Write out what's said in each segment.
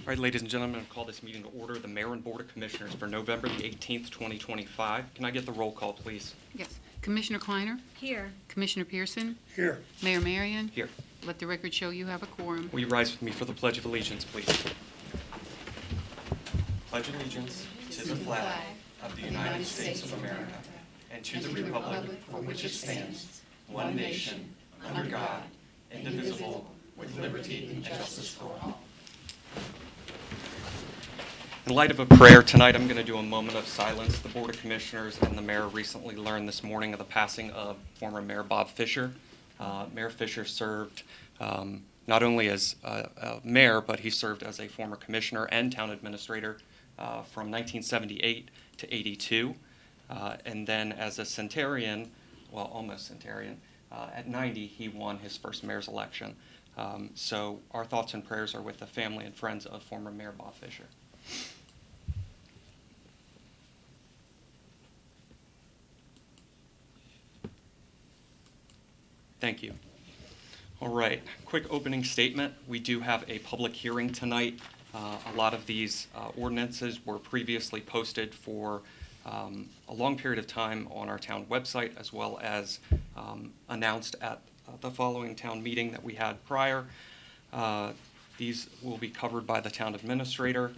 All right, ladies and gentlemen, I'll call this meeting to order. The Mayor and Board of Commissioners for November the 18th, 2025. Can I get the roll call, please? Yes. Commissioner Kleiner? Here. Commissioner Pearson? Here. Mayor Marion? Here. Let the record show you have a quorum. Will you rise with me for the Pledge of Allegiance, please? Pledge allegiance to the flag of the United States of America and to the republic for which it stands, one nation, under God, indivisible, with liberty and justice for all. In light of a prayer tonight, I'm going to do a moment of silence. The Board of Commissioners and the Mayor recently learned this morning of the passing of former Mayor Bob Fisher. Mayor Fisher served not only as a mayor, but he served as a former commissioner and town administrator from 1978 to 82. And then as a centenarian, well, almost centenarian, at 90, he won his first mayor's election. So our thoughts and prayers are with the family and friends of former Mayor Bob Fisher. Thank you. All right, quick opening statement. We do have a public hearing tonight. A lot of these ordinances were previously posted for a long period of time on our town website, as well as announced at the following town meeting that we had prior. These will be covered by the town administrator.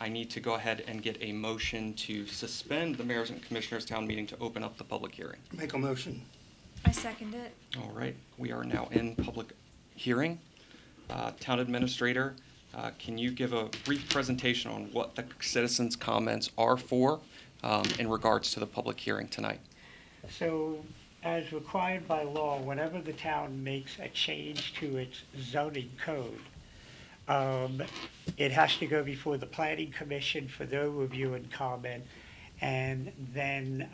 I need to go ahead and get a motion to suspend the Mayor's and Commissioners' town meeting to open up the public hearing. Make a motion. I second it. All right, we are now in public hearing. Town Administrator, can you give a brief presentation on what the citizens' comments are for in regards to the public hearing tonight? So, as required by law, whenever the town makes a change to its zoning code, it has to go before the Planning Commission for their review and comment, and then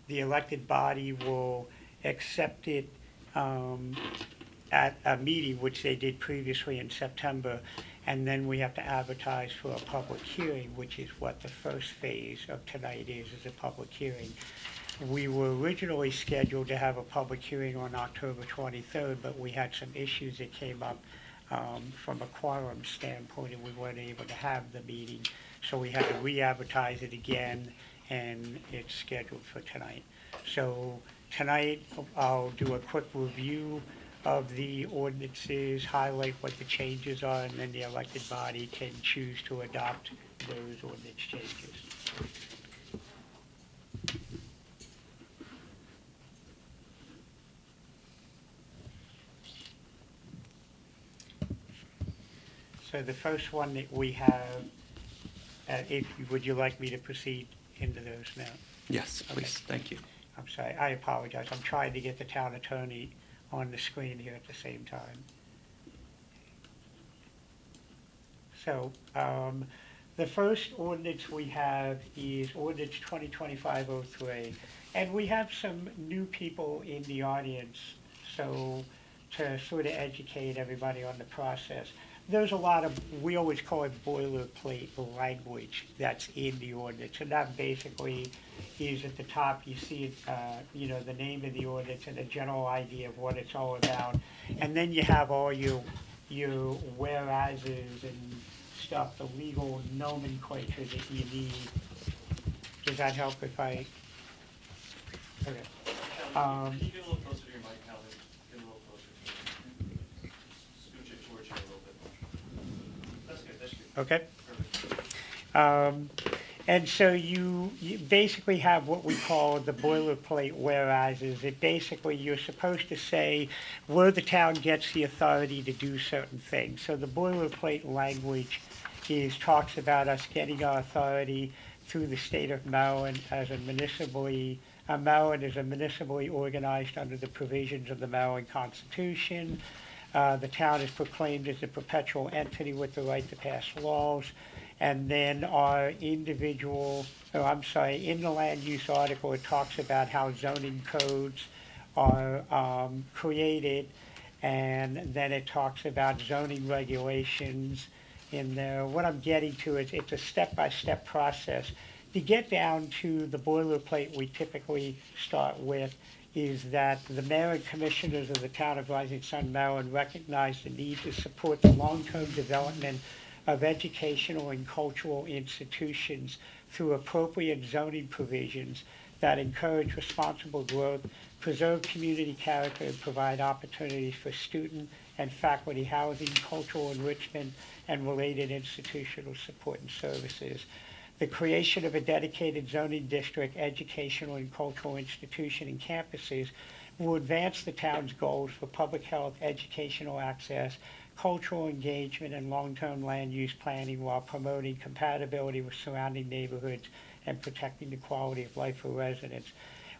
the elected body will accept it at a meeting, which they did previously in September, and then we have to advertise for a public hearing, which is what the first phase of tonight is a public hearing. We were originally scheduled to have a public hearing on October 23rd, but we had some issues that came up from a quorum standpoint, and we weren't able to have the meeting. So we had to re-advertise it again, and it's scheduled for tonight. So tonight, I'll do a quick review of the ordinances, highlight what the changes are, and then the elected body can choose to adopt those ordinance changes. So the first one that we have, would you like me to proceed into those now? Yes, please. Okay. Thank you. I'm sorry, I apologize. I'm trying to get the town attorney on the screen here at the same time. So, the first ordinance we have is ordinance 2025-03. And we have some new people in the audience, so to sort of educate everybody on the process. There's a lot of, we always call it boilerplate language that's in the ordinance, and that basically is at the top. You see it, the name of the ordinance and a general idea of what it's all about, and then you have all your whereases and stuff, the legal nomenclature that you need. Does that help if I? Okay. Can you get a little closer to your mic, Howard? Get a little closer to it. Scooch it towards you a little bit more. That's good, that's good. Okay. Perfect. And so you basically have what we call the boilerplate whereases. It basically, you're supposed to say where the town gets the authority to do certain things. So the boilerplate language talks about us getting our authority through the state of Maryland as Maryland is a municipally organized under the provisions of the Maryland Constitution. The town is proclaimed as a perpetual entity with the right to pass laws. And then in the land use article, it talks about how zoning codes are created, and then it talks about zoning regulations in there. What I'm getting to is it's a step-by-step process. To get down to the boilerplate we typically start with is that the mayor and commissioners of the town of Rising Sun, Maryland recognize the need to support the long-term development of educational and cultural institutions through appropriate zoning provisions that encourage responsible growth, preserve community character, and provide opportunities for student and faculty housing, cultural enrichment, and related institutional support and services. The creation of a dedicated zoning district, educational and cultural institution and campuses will advance the town's goals for public health, educational access, cultural engagement, and long-term land use planning while promoting compatibility with surrounding neighborhoods and protecting the quality of life for residents.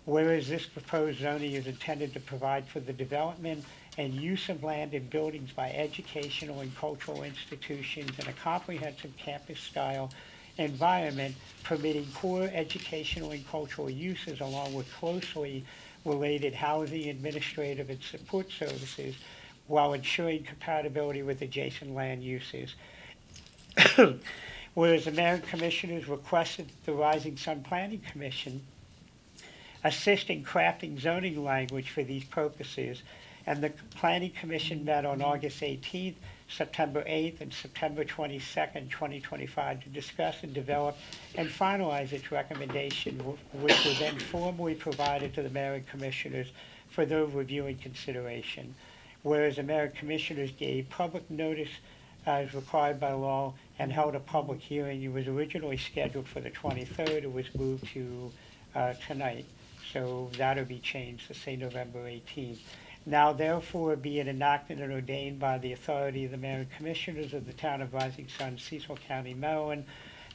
Whereas this proposed zoning is intended to provide for the development and use of land and buildings by educational and cultural institutions in a comprehensive campus-style environment, permitting core educational and cultural uses along with closely related housing, administrative, and support services while ensuring compatibility with adjacent land uses. Whereas the mayor and commissioners requested that the Rising Sun Planning Commission assist in crafting zoning language for these purposes, and the Planning Commission met on August 18th, September 8th, and September 22nd, 2025 to discuss and develop and finalize its recommendation, which were then formally provided to the mayor and commissioners for their review and consideration. Whereas the mayor and commissioners gave public notice as required by law and held a public hearing. It was originally scheduled for the 23rd. It was moved to tonight. So that'll be changed to say November 18th. Now therefore be it enacted and ordained by the authority of the mayor and commissioners of the town of Rising Sun, Cecil County, Maryland,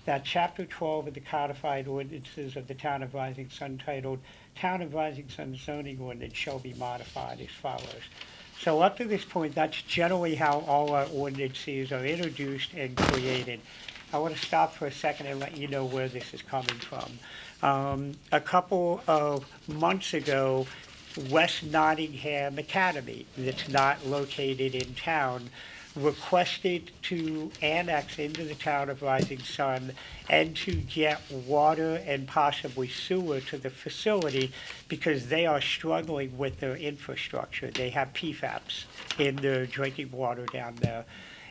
that Chapter 12 of the codified ordinances of the town of Rising Sun titled Town of Rising Sun Zoning Ordinance shall be modified as follows. So up to this point, that's generally how all our ordinances are introduced and created. I want to stop for a second and let you know where this is coming from. A couple of months ago, West Nottingham Academy, that's not located in town, requested to annex into the town of Rising Sun and to get water and possibly sewer to the facility because they are struggling with their infrastructure. They have PFAS in their drinking water down there.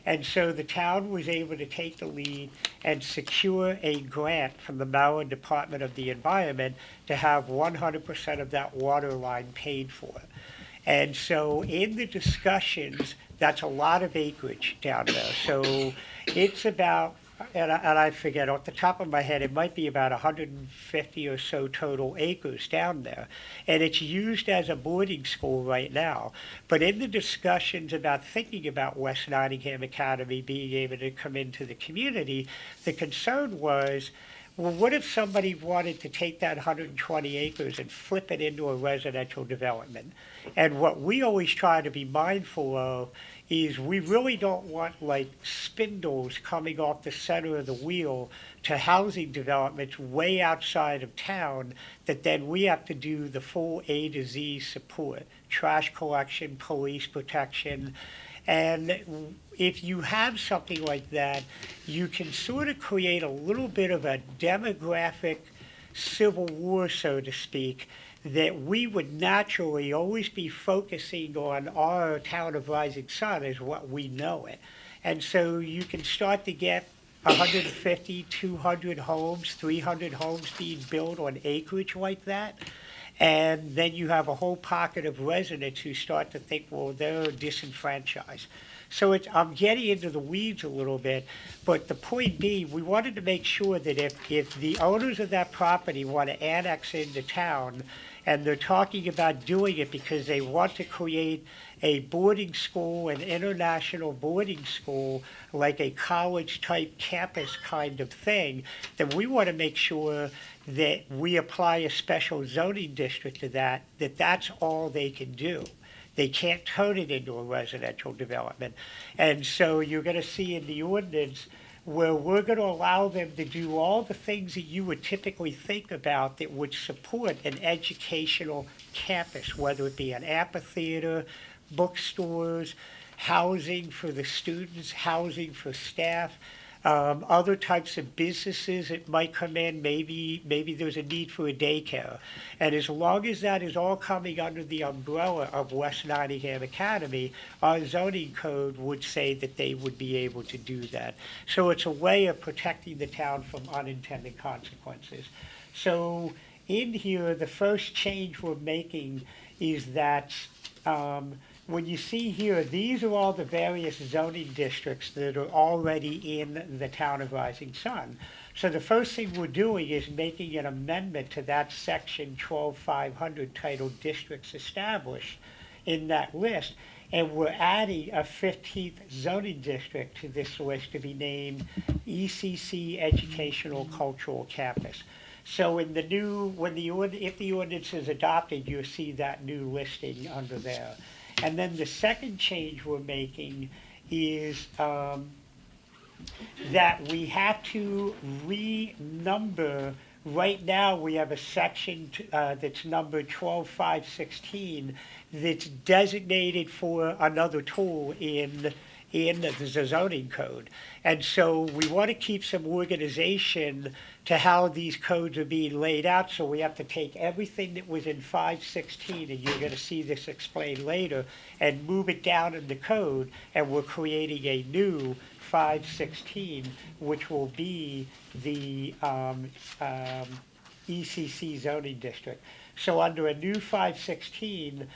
And so the town was able to take the lead and secure a grant from the Maryland Department of the Environment to have 100% of that water line paid for. And so in the discussions, that's a lot of acreage down there. So it's about, and I forget off the top of my head, it might be about 150 or so total acres down there. And it's used as a boarding school right now. But in the discussions about thinking about West Nottingham Academy being able to come into the community, the concern was, well, what if somebody wanted to take that 120 acres and flip it into a residential development? And what we always try to be mindful of is we really don't want like spindles coming off the center of the wheel to housing developments way outside of town that then we have to do the full A to Z support, trash collection, police protection. And if you have something like that, you can sort of create a little bit of a demographic civil war, so to speak, that we would naturally always be focusing on our town of Rising Sun as what we know it. And so you can start to get 150, 200 homes, 300 homes being built on acreage like that. And then you have a whole pocket of residents who start to think, well, they're disenfranchised. So I'm getting into the weeds a little bit, but the point being, we wanted to make sure that if the owners of that property want to annex into town, and they're talking about doing it because they want to create a boarding school, an international boarding school, like a college-type campus kind of thing, then we want to make sure that we apply a special zoning district to that that's all they can do. They can't turn it into a residential development. And so you're going to see in the ordinance where we're going to allow them to do all the things that you would typically think about that would support an educational campus, whether it be an amphitheater, bookstores, housing for the students, housing for staff, other types of businesses that might come in, maybe there's a need for a daycare. And as long as that is all coming under the umbrella of West Nottingham Academy, our zoning code would say that they would be able to do that. So it's a way of protecting the town from unintended consequences. So in here, the first change we're making is that when you see here, these are all the various zoning districts that are already in the town of Rising Sun. So the first thing we're doing is making an amendment to that section 12500 titled Districts Established in that list. And we're adding a 15th zoning district to this list to be named ECC Educational Cultural Campus. So in the new, if the ordinance is adopted, you'll see that new listing under there. And then the second change we're making is that we have to renumber. Right now, we have a section that's numbered 12516 that's designated for another tool in the zoning code. And so we want to keep some organization to how these codes are being laid out, so we have to take everything that was in 516, and you're going to see this explained later, and move it down in the code, and we're creating a new 516, which will be the ECC zoning district. So under a new 516,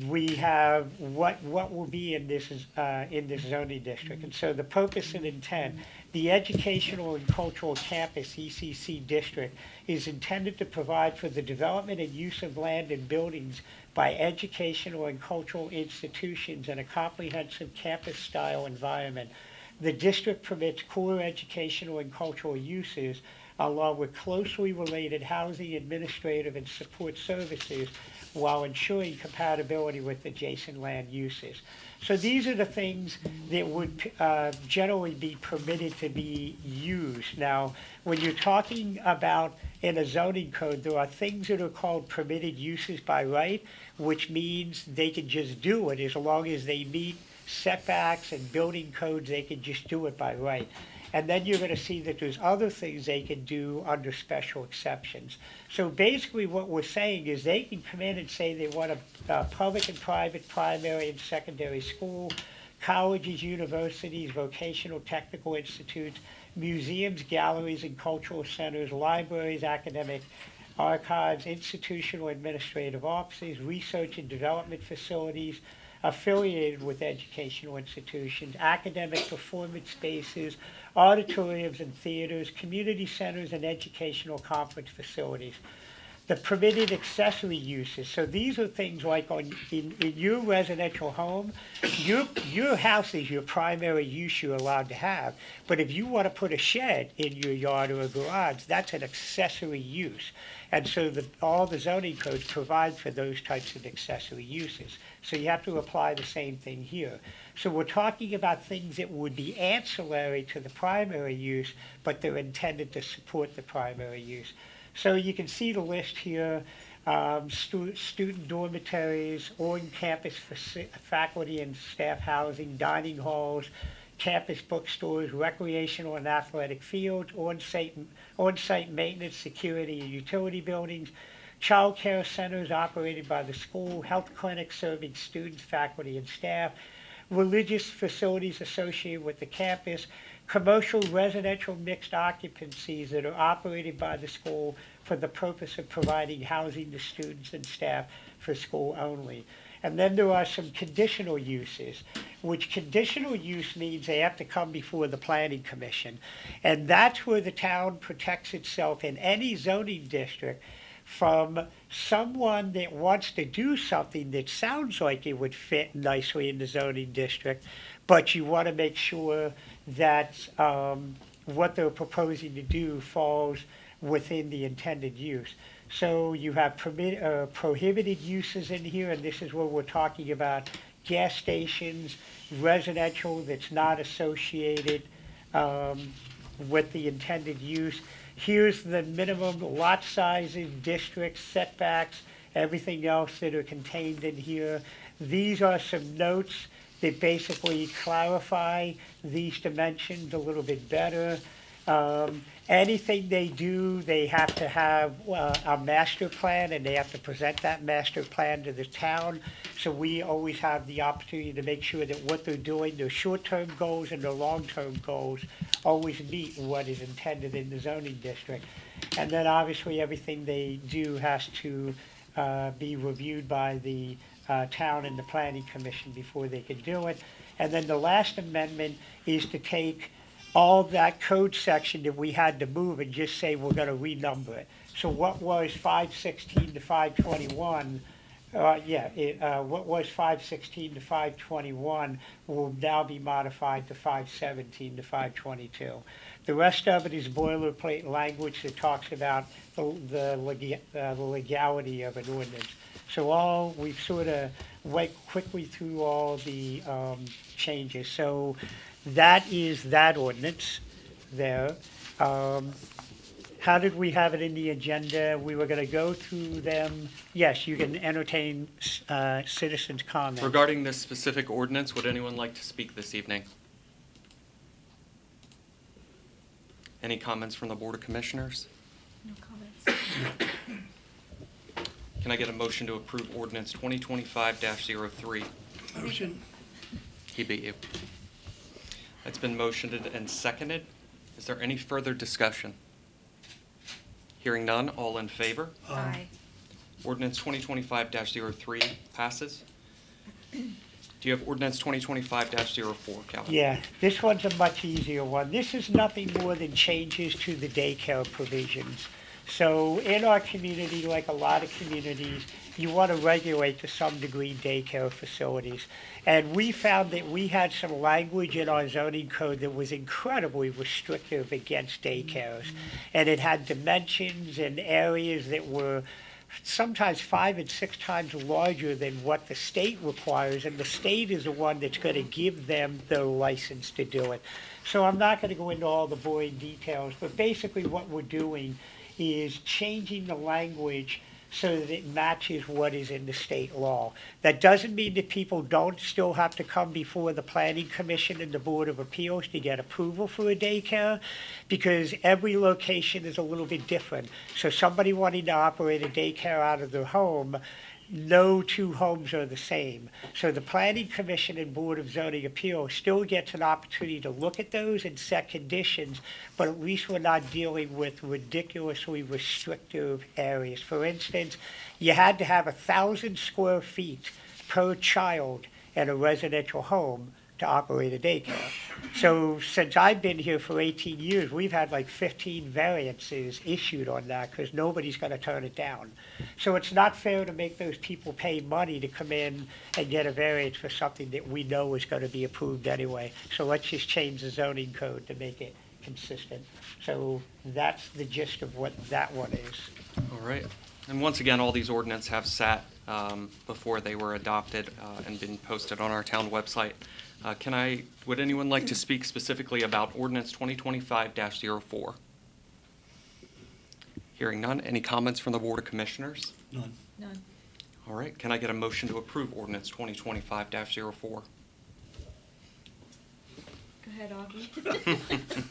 we have what will be in this zoning district. And so the purpose and intent, the Educational and Cultural Campus ECC district is intended to provide for the development and use of land and buildings by educational and cultural institutions in a comprehensive campus-style environment. The district permits core educational and cultural uses along with closely related housing, administrative, and support services while ensuring compatibility with adjacent land uses. So these are the things that would generally be permitted to be used. Now, when you're talking about in a zoning code, there are things that are called permitted uses by right, which means they can just do it as long as they meet setbacks and building codes, they can just do it by right. And then you're going to see that there's other things they can do under special exceptions. So basically what we're saying is they can come in and say they want a public and private primary and secondary school, colleges, universities, vocational technical institutes, museums, galleries, and cultural centers, libraries, academic archives, institutional administrative offices, research and development facilities, affiliated with educational institutions, academic performance spaces, auditoriums and theaters, community centers, and educational conference facilities. The permitted accessory uses, so these are things like in your residential home, your house is your primary use you're allowed to have. But if you want to put a shed in your yard or a garage, that's an accessory use. And so all the zoning codes provide for those types of accessory uses. So you have to apply the same thing here. So we're talking about things that would be ancillary to the primary use, but they're intended to support the primary use. So you can see the list here, student dormitories, on-campus faculty and staff housing, dining halls, campus bookstores, recreational and athletic fields, on-site maintenance, security, and utility buildings, child care centers operated by the school, health clinics serving students, faculty, and staff, religious facilities associated with the campus, commercial residential mixed occupancies that are operated by the school for the purpose of providing housing to students and staff for school only. And then there are some conditional uses, which conditional use means they have to come before the planning commission. And that's where the town protects itself in any zoning district from someone that wants to do something that sounds like it would fit nicely in the zoning district, but you want to make sure that what they're proposing to do falls within the intended use. So you have prohibited uses in here, and this is where we're talking about gas stations, residential that's not associated with the intended use. Here's the minimum lot sizes, districts, setbacks, everything else that are contained in here. These are some notes that basically clarify these dimensions a little bit better. Anything they do, they have to have a master plan, and they have to present that master plan to the town. So we always have the opportunity to make sure that what they're doing, their short-term goals and their long-term goals, always meet what is intended in the zoning district. And then obviously, everything they do has to be reviewed by the town and the planning commission before they can do it. And then the last amendment is to take all that code section that we had to move and just say we're going to renumber it. So what was 516 to 521, what was 516 to 521 will now be modified to 517 to 522. The rest of it is boilerplate language that talks about the legality of an ordinance. So we've sort of went quickly through all the changes. So that is that ordinance there. How did we have it in the agenda? We were going to go through them. Yes, you can entertain citizens' comments. Regarding this specific ordinance, would anyone like to speak this evening? Any comments from the Board of Commissioners? No comments. Can I get a motion to approve ordinance 2025-03? Motion. He beat you. It's been motioned and seconded. Is there any further discussion? Hearing none, all in favor? Aye. Ordinance 2025-03 passes. Do you have ordinance 2025-04, Calvin? Yeah, this one's a much easier one. This is nothing more than changes to the daycare provisions. So in our community, like a lot of communities, you want to regulate to some degree daycare facilities. And we found that we had some language in our zoning code that was incredibly restrictive against daycares. And it had dimensions and areas that were sometimes 5 and 6 times larger than what the state requires, and the state is the one that's going to give them the license to do it. So I'm not going to go into all the boring details, but basically what we're doing is changing the language so that it matches what is in the state law. That doesn't mean that people don't still have to come before the Planning Commission and the Board of Appeals to get approval for a daycare, because every location is a little bit different. So somebody wanting to operate a daycare out of their home, no two homes are the same. So the Planning Commission and Board of Zoning Appeals still gets an opportunity to look at those and set conditions, but at least we're not dealing with ridiculously restrictive areas. For instance, you had to have 1,000 square feet per child in a residential home to operate a daycare. So since I've been here for 18 years, we've had like 15 variances issued on that because nobody's going to turn it down. So it's not fair to make those people pay money to come in and get a variance for something that we know is going to be approved anyway. So let's just change the zoning code to make it consistent. So that's the gist of what that one is. All right. And once again, all these ordinances have sat before they were adopted and been posted on our town website. Would anyone like to speak specifically about ordinance 2025-04? Hearing none, any comments from the Board of Commissioners? None. None. All right, can I get a motion to approve ordinance 2025-04? Go ahead, Augie.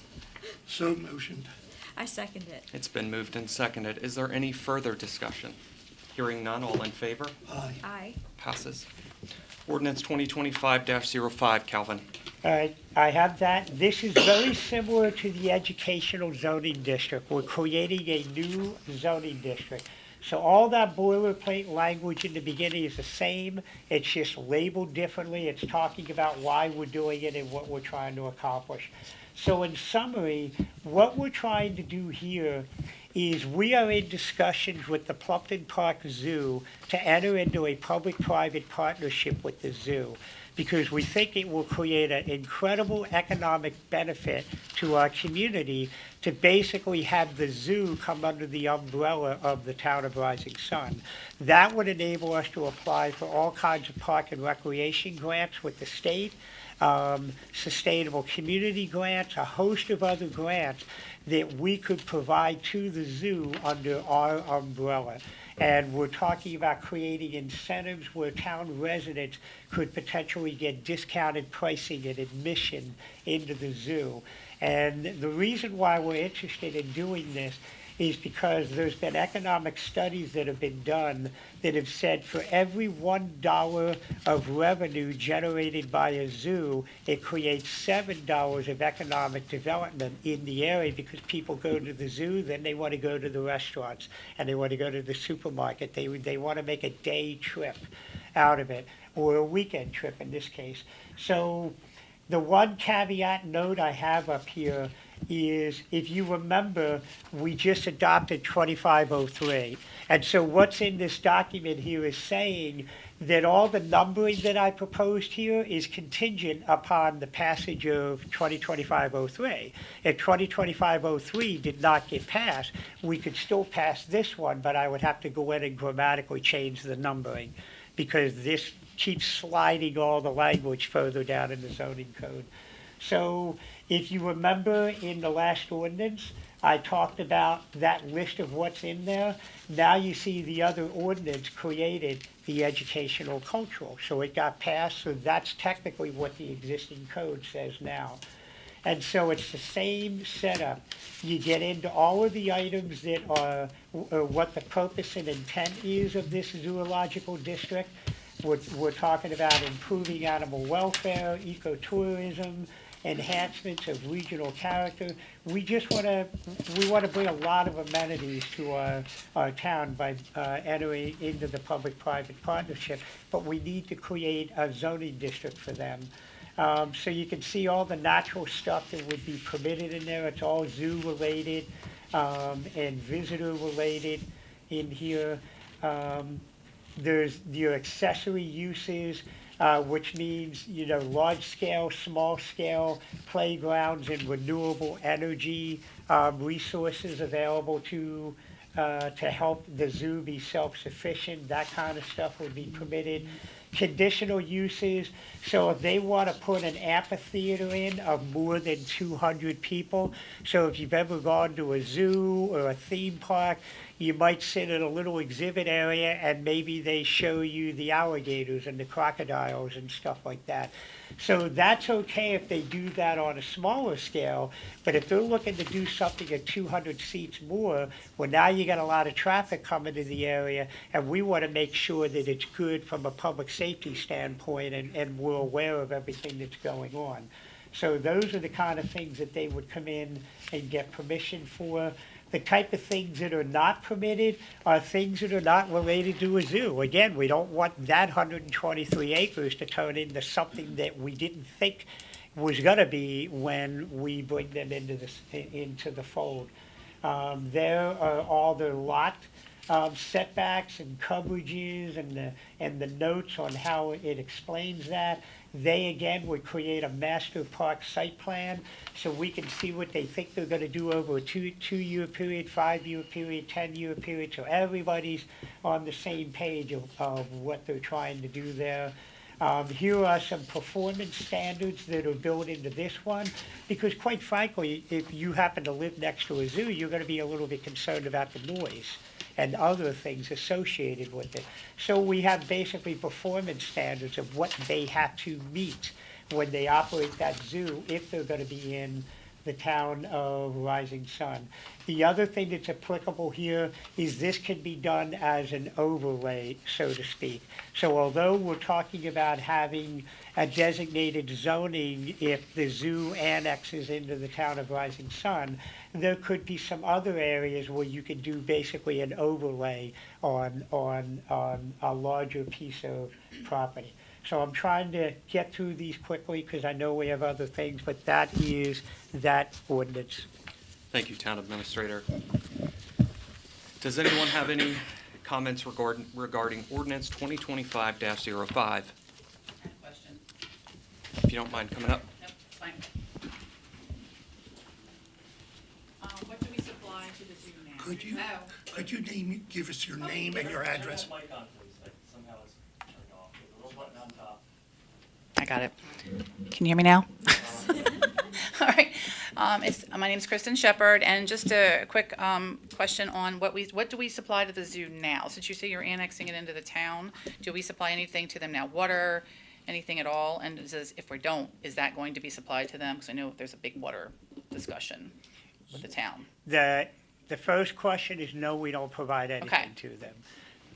So motioned. I second it. It's been moved and seconded. Is there any further discussion? Hearing none, all in favor? Aye. Aye. Passes. Ordinance 2025-05, Calvin. All right, I have that. This is very similar to the educational zoning district. We're creating a new zoning district. So all that boilerplate language in the beginning is the same. It's just labeled differently. It's talking about why we're doing it and what we're trying to accomplish. So in summary, what we're trying to do here is we are in discussions with the Plumpton Park Zoo to enter into a public-private partnership with the zoo, because we think it will create an incredible economic benefit to our community to basically have the zoo come under the umbrella of the town of Rising Sun. That would enable us to apply for all kinds of park and recreation grants with the state, sustainable community grants, a host of other grants that we could provide to the zoo under our umbrella. And we're talking about creating incentives where town residents could potentially get discounted pricing and admission into the zoo. And the reason why we're interested in doing this is because there's been economic studies that have been done that have said for every $1 of revenue generated by a zoo, it creates $7 of economic development in the area, because people go to the zoo, then they want to go to the restaurants, and they want to go to the supermarket. They want to make a day trip out of it, or a weekend trip in this case. So the one caveat note I have up here is, if you remember, we just adopted 2503. And so what's in this document here is saying that all the numbering that I proposed here is contingent upon the passage of 2025-03. If 2025-03 did not get passed, we could still pass this one, but I would have to go in and grammatically change the numbering, because this keeps sliding all the language further down in the zoning code. So if you remember in the last ordinance, I talked about that list of what's in there. Now you see the other ordinance created the educational cultural. So it got passed, so that's technically what the existing code says now. And so it's the same setup. You get into all of the items that are what the purpose and intent is of this zoological district. We're talking about improving animal welfare, ecotourism, enhancements of regional character. We want to bring a lot of amenities to our town by entering into the public-private partnership, but we need to create a zoning district for them. So you can see all the natural stuff that would be permitted in there. It's all zoo-related and visitor-related in here. There's your accessory uses, which means, large-scale, small-scale playgrounds and renewable energy resources available to help the zoo be self-sufficient. That kind of stuff would be permitted. Conditional uses, so if they want to put an amphitheater in of more than 200 people, so if you've ever gone to a zoo or a theme park, you might sit in a little exhibit area and maybe they show you the alligators and the crocodiles and stuff like that. So that's okay if they do that on a smaller scale, but if they're looking to do something at 200 seats more, well, now you got a lot of traffic coming to the area, and we want to make sure that it's good from a public safety standpoint, and we're aware of everything that's going on. So those are the kind of things that they would come in and get permission for. The type of things that are not permitted are things that are not related to a zoo. Again, we don't want that 123 acres to turn into something that we didn't think was going to be when we bring them into the fold. There are all the lot setbacks and coverages and the notes on how it explains that. They, again, would create a master park site plan so we can see what they think they're going to do over a two-year period, 5-year period, 10-year period, so everybody's on the same page of what they're trying to do there. Here are some performance standards that are built into this one, because quite frankly, if you happen to live next to a zoo, you're going to be a little bit concerned about the noise and other things associated with it. So we have basically performance standards of what they have to meet when they operate that zoo if they're going to be in the town of Rising Sun. The other thing that's applicable here is this can be done as an overlay, so to speak. So although we're talking about having a designated zoning if the zoo annexes into the town of Rising Sun, there could be some other areas where you could do basically an overlay on a larger piece of property. So I'm trying to get through these quickly because I know we have other things, but that is that ordinance. Thank you, Town Administrator. Does anyone have any comments regarding ordinance 2025-05? Question. If you don't mind coming up. Yep, fine. What do we supply to the zoo now? Could you give us your name and your address? Turn that mic on, please. Like, somehow it's turned off. There's a little button on top. I got it. Can you hear me now? All right. My name's Kristen Shepard, and just a quick question on what do we supply to the zoo now? Since you say you're annexing it into the town, do we supply anything to them now? Water, anything at all? And if we don't, is that going to be supplied to them? Because I know there's a big water discussion with the town. The first question is no, we don't provide Okay. anything to them.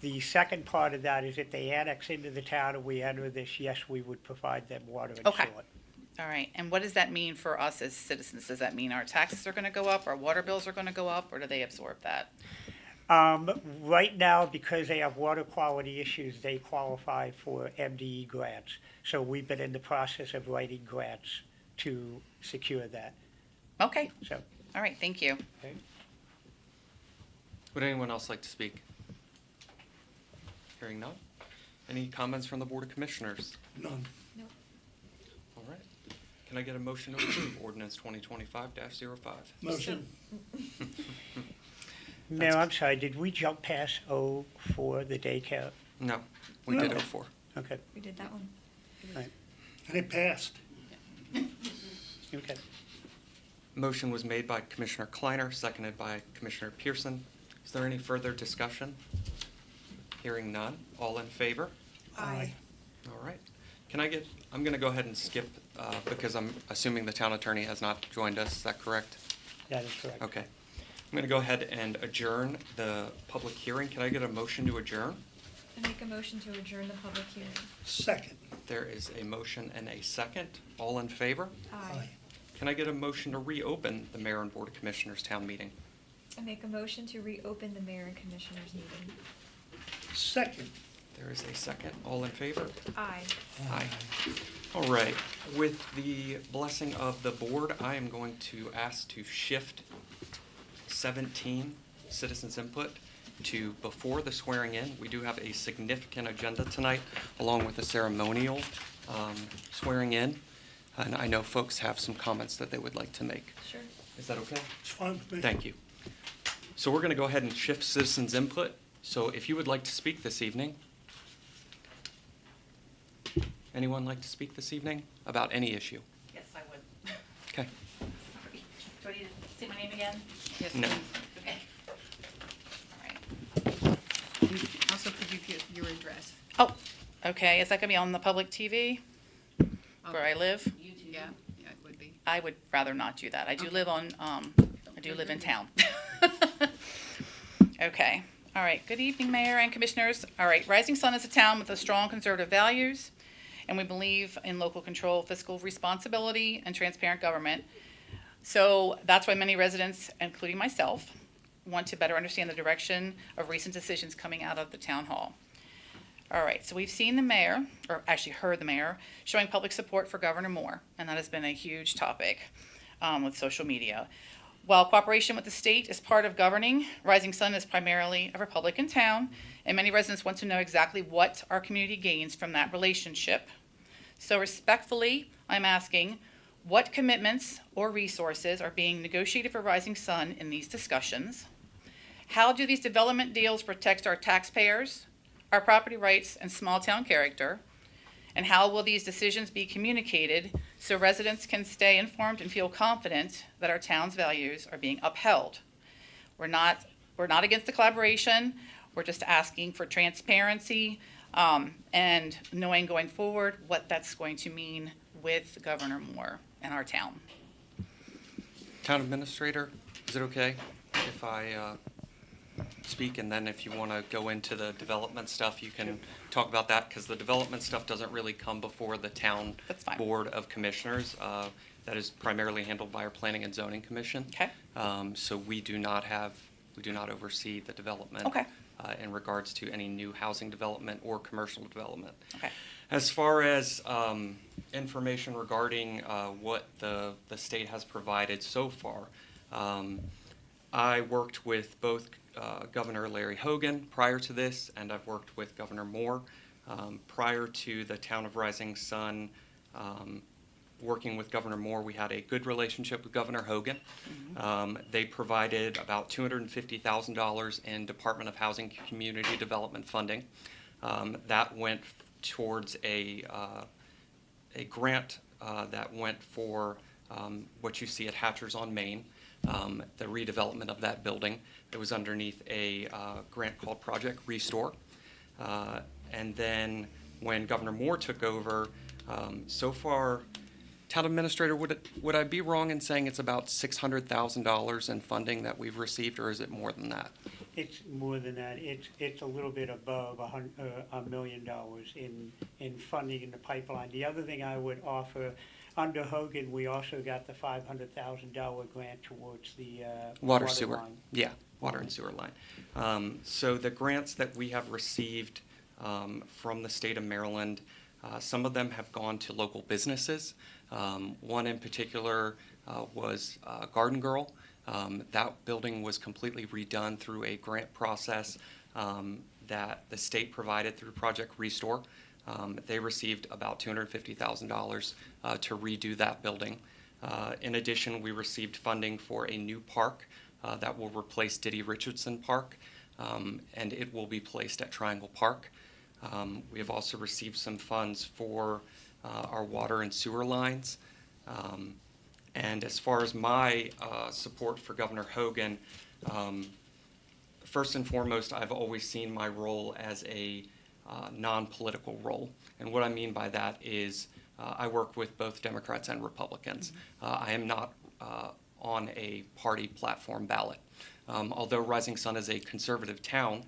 The second part of that is if they annex into the town and we enter this, yes, we would provide them water and Okay. sewer. All right, and what does that mean for us as citizens? Does that mean our taxes are gonna go up, our water bills are gonna go up, or do they absorb that? Right now, because they have water quality issues, they qualify for MDE grants. So we've been in the process of writing grants to secure that. Okay, So, all right, thank you. okay. Would anyone else like to speak? Hearing none. Any comments from the Board of Commissioners? None. Nope. All right. Can I get a motion to approve ordinance 2025-05? Motion. Mayor, I'm sorry, did we jump past O for the daycare? No, we No. did 04. Okay, We did that one. And it passed. okay. Motion was made by Commissioner Kleiner, seconded by Commissioner Pearson. Is there any further discussion? Hearing none. All in favor? Aye. All right. I'm going to go ahead and skip because I'm assuming the town attorney has not joined us. Is that correct? That is correct. Okay. I'm going to go ahead and adjourn the public hearing. Can I get a motion to adjourn? I make a motion to adjourn the public hearing. Second. There is a motion and a second. All in favor? Aye. Can I get a motion to reopen the Mayor and Board of Commissioners town meeting? I make a motion to reopen the mayor and commissioners meeting. Second. There is a second. All in favor? Aye. Aye. All right. With the blessing of the board, I am going to ask to shift 17, citizens input, to before the swearing in. We do have a significant agenda tonight, along with the ceremonial swearing in. And I know folks have some comments that they would like to make. Sure. Is that okay? It's fine with me. Thank you. So we're going to go ahead and shift citizens input. So if you would like to speak this evening, anyone like to speak this evening about any issue? Yes, I would. Okay. Do I need to say my name again? Yes. No. Okay. All right. Also, could you give your address? Oh, okay, is that gonna be on the public TV where I live? Yeah, yeah, it would be. I would rather not do that. I do Okay. live on, I do live in town. Okay, all right. Good evening, Mayor and Commissioners. All right, Rising Sun is a town with a strong conservative values, and we believe in local control, fiscal responsibility, and transparent government. So that's why many residents, including myself, want to better understand the direction of recent decisions coming out of the town hall. All right, so we've seen the mayor, or actually heard the mayor, showing public support for Governor Moore, and that has been a huge topic with social media. While cooperation with the state is part of governing, Rising Sun is primarily a Republican town, and many residents want to know exactly what our community gains from that relationship. So respectfully, I'm asking, what commitments or resources are being negotiated for Rising Sun in these discussions? How do these development deals protect our taxpayers, our property rights, and small-town character? And how will these decisions be communicated so residents can stay informed and feel confident that our town's values are being upheld? We're not against the collaboration. We're just asking for transparency and knowing going forward what that's going to mean with Governor Moore and our town. Town Administrator, is it okay if I speak, and then if you want to go into the development stuff, you can talk about that, because the development stuff doesn't really come before the town That's fine. Board of Commissioners. That is primarily handled by our Planning and Zoning Commission. Okay. So we do not oversee the development. Okay. In regards to any new housing development or commercial development. Okay. As far as information regarding what the state has provided so far, I worked with both Governor Larry Hogan prior to this, and I've worked with Governor Moore prior to the town of Rising Sun. Working with Governor Moore, we had a good relationship with Governor Hogan. They provided about $250,000 in Department of Housing and Community Development funding. That went towards a grant that went for what you see at Hatchers on Main, the redevelopment of that building. It was underneath a grant called Project Restore. And then when Governor Moore took over, so far, Town Administrator, would I be wrong in saying it's about $600,000 in funding that we've received, or is it more than that? It's more than that. It's a little bit above $1 million in funding in the pipeline. The other thing I would offer, under Hogan, we also got the $500,000 grant towards the Water sewer. line. Yeah, water and sewer line. So the grants that we have received from the state of Maryland, some of them have gone to local businesses. One in particular was Garden Girl. That building was completely redone through a grant process that the state provided through Project Restore. They received about $250,000 to redo that building. In addition, we received funding for a new park that will replace Diddy Richardson Park, and it will be placed at Triangle Park. We have also received some funds for our water and sewer lines. And as far as my support for Governor Hogan, first and foremost, I've always seen my role as a non-political role. And what I mean by that is I work with both Democrats and Republicans. I am not on a party platform ballot. Although Rising Sun is a conservative town,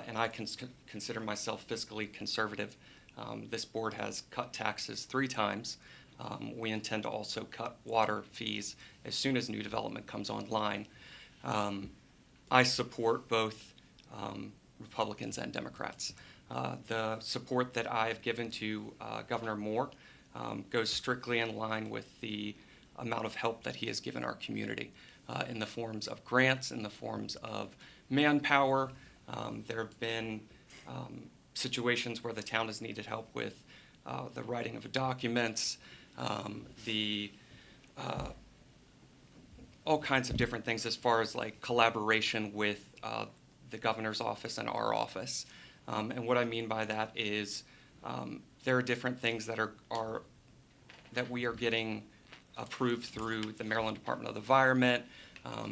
and I consider myself fiscally conservative, this board has cut taxes 3 times. We intend to also cut water fees as soon as new development comes online. I support both Republicans and Democrats. The support that I have given to Governor Moore goes strictly in line with the amount of help that he has given our community in the forms of grants, in the forms of manpower. There have been situations where the town has needed help with the writing of documents, all kinds of different things as far as like collaboration with the governor's office and our office. And what I mean by that is there are different things that that we are getting approved through the Maryland Department of the Environment,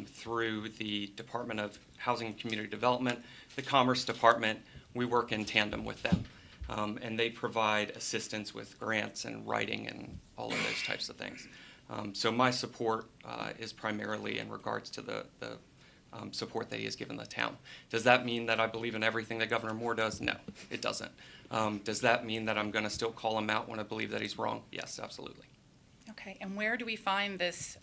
through the Department of Housing and Community Development, the Commerce Department. We work in tandem with them, and they provide assistance with grants and writing and all of those types of things. So my support is primarily in regards to the support that he has given the town. Does that mean that I believe in everything that Governor Moore does? No, it doesn't. Does that mean that I'm going to still call him out when I believe that he's wrong? Yes, absolutely. Okay, and where do we find this,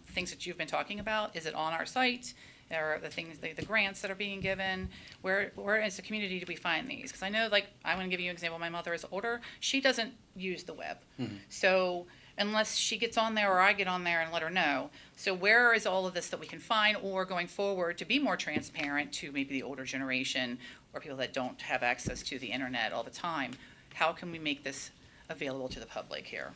things that you've been talking about? Is it on our site? Or the things, the grants that are being given? Where as a community do we find these? Because I know, like, I'm going to give you an example. My mother is older. She doesn't use the web. So unless she gets on there or I get on there and let her know. So where is all of this that we can find, or going forward to be more transparent to maybe the older generation or people that don't have access to the internet all the time? How can we make this available to the public here?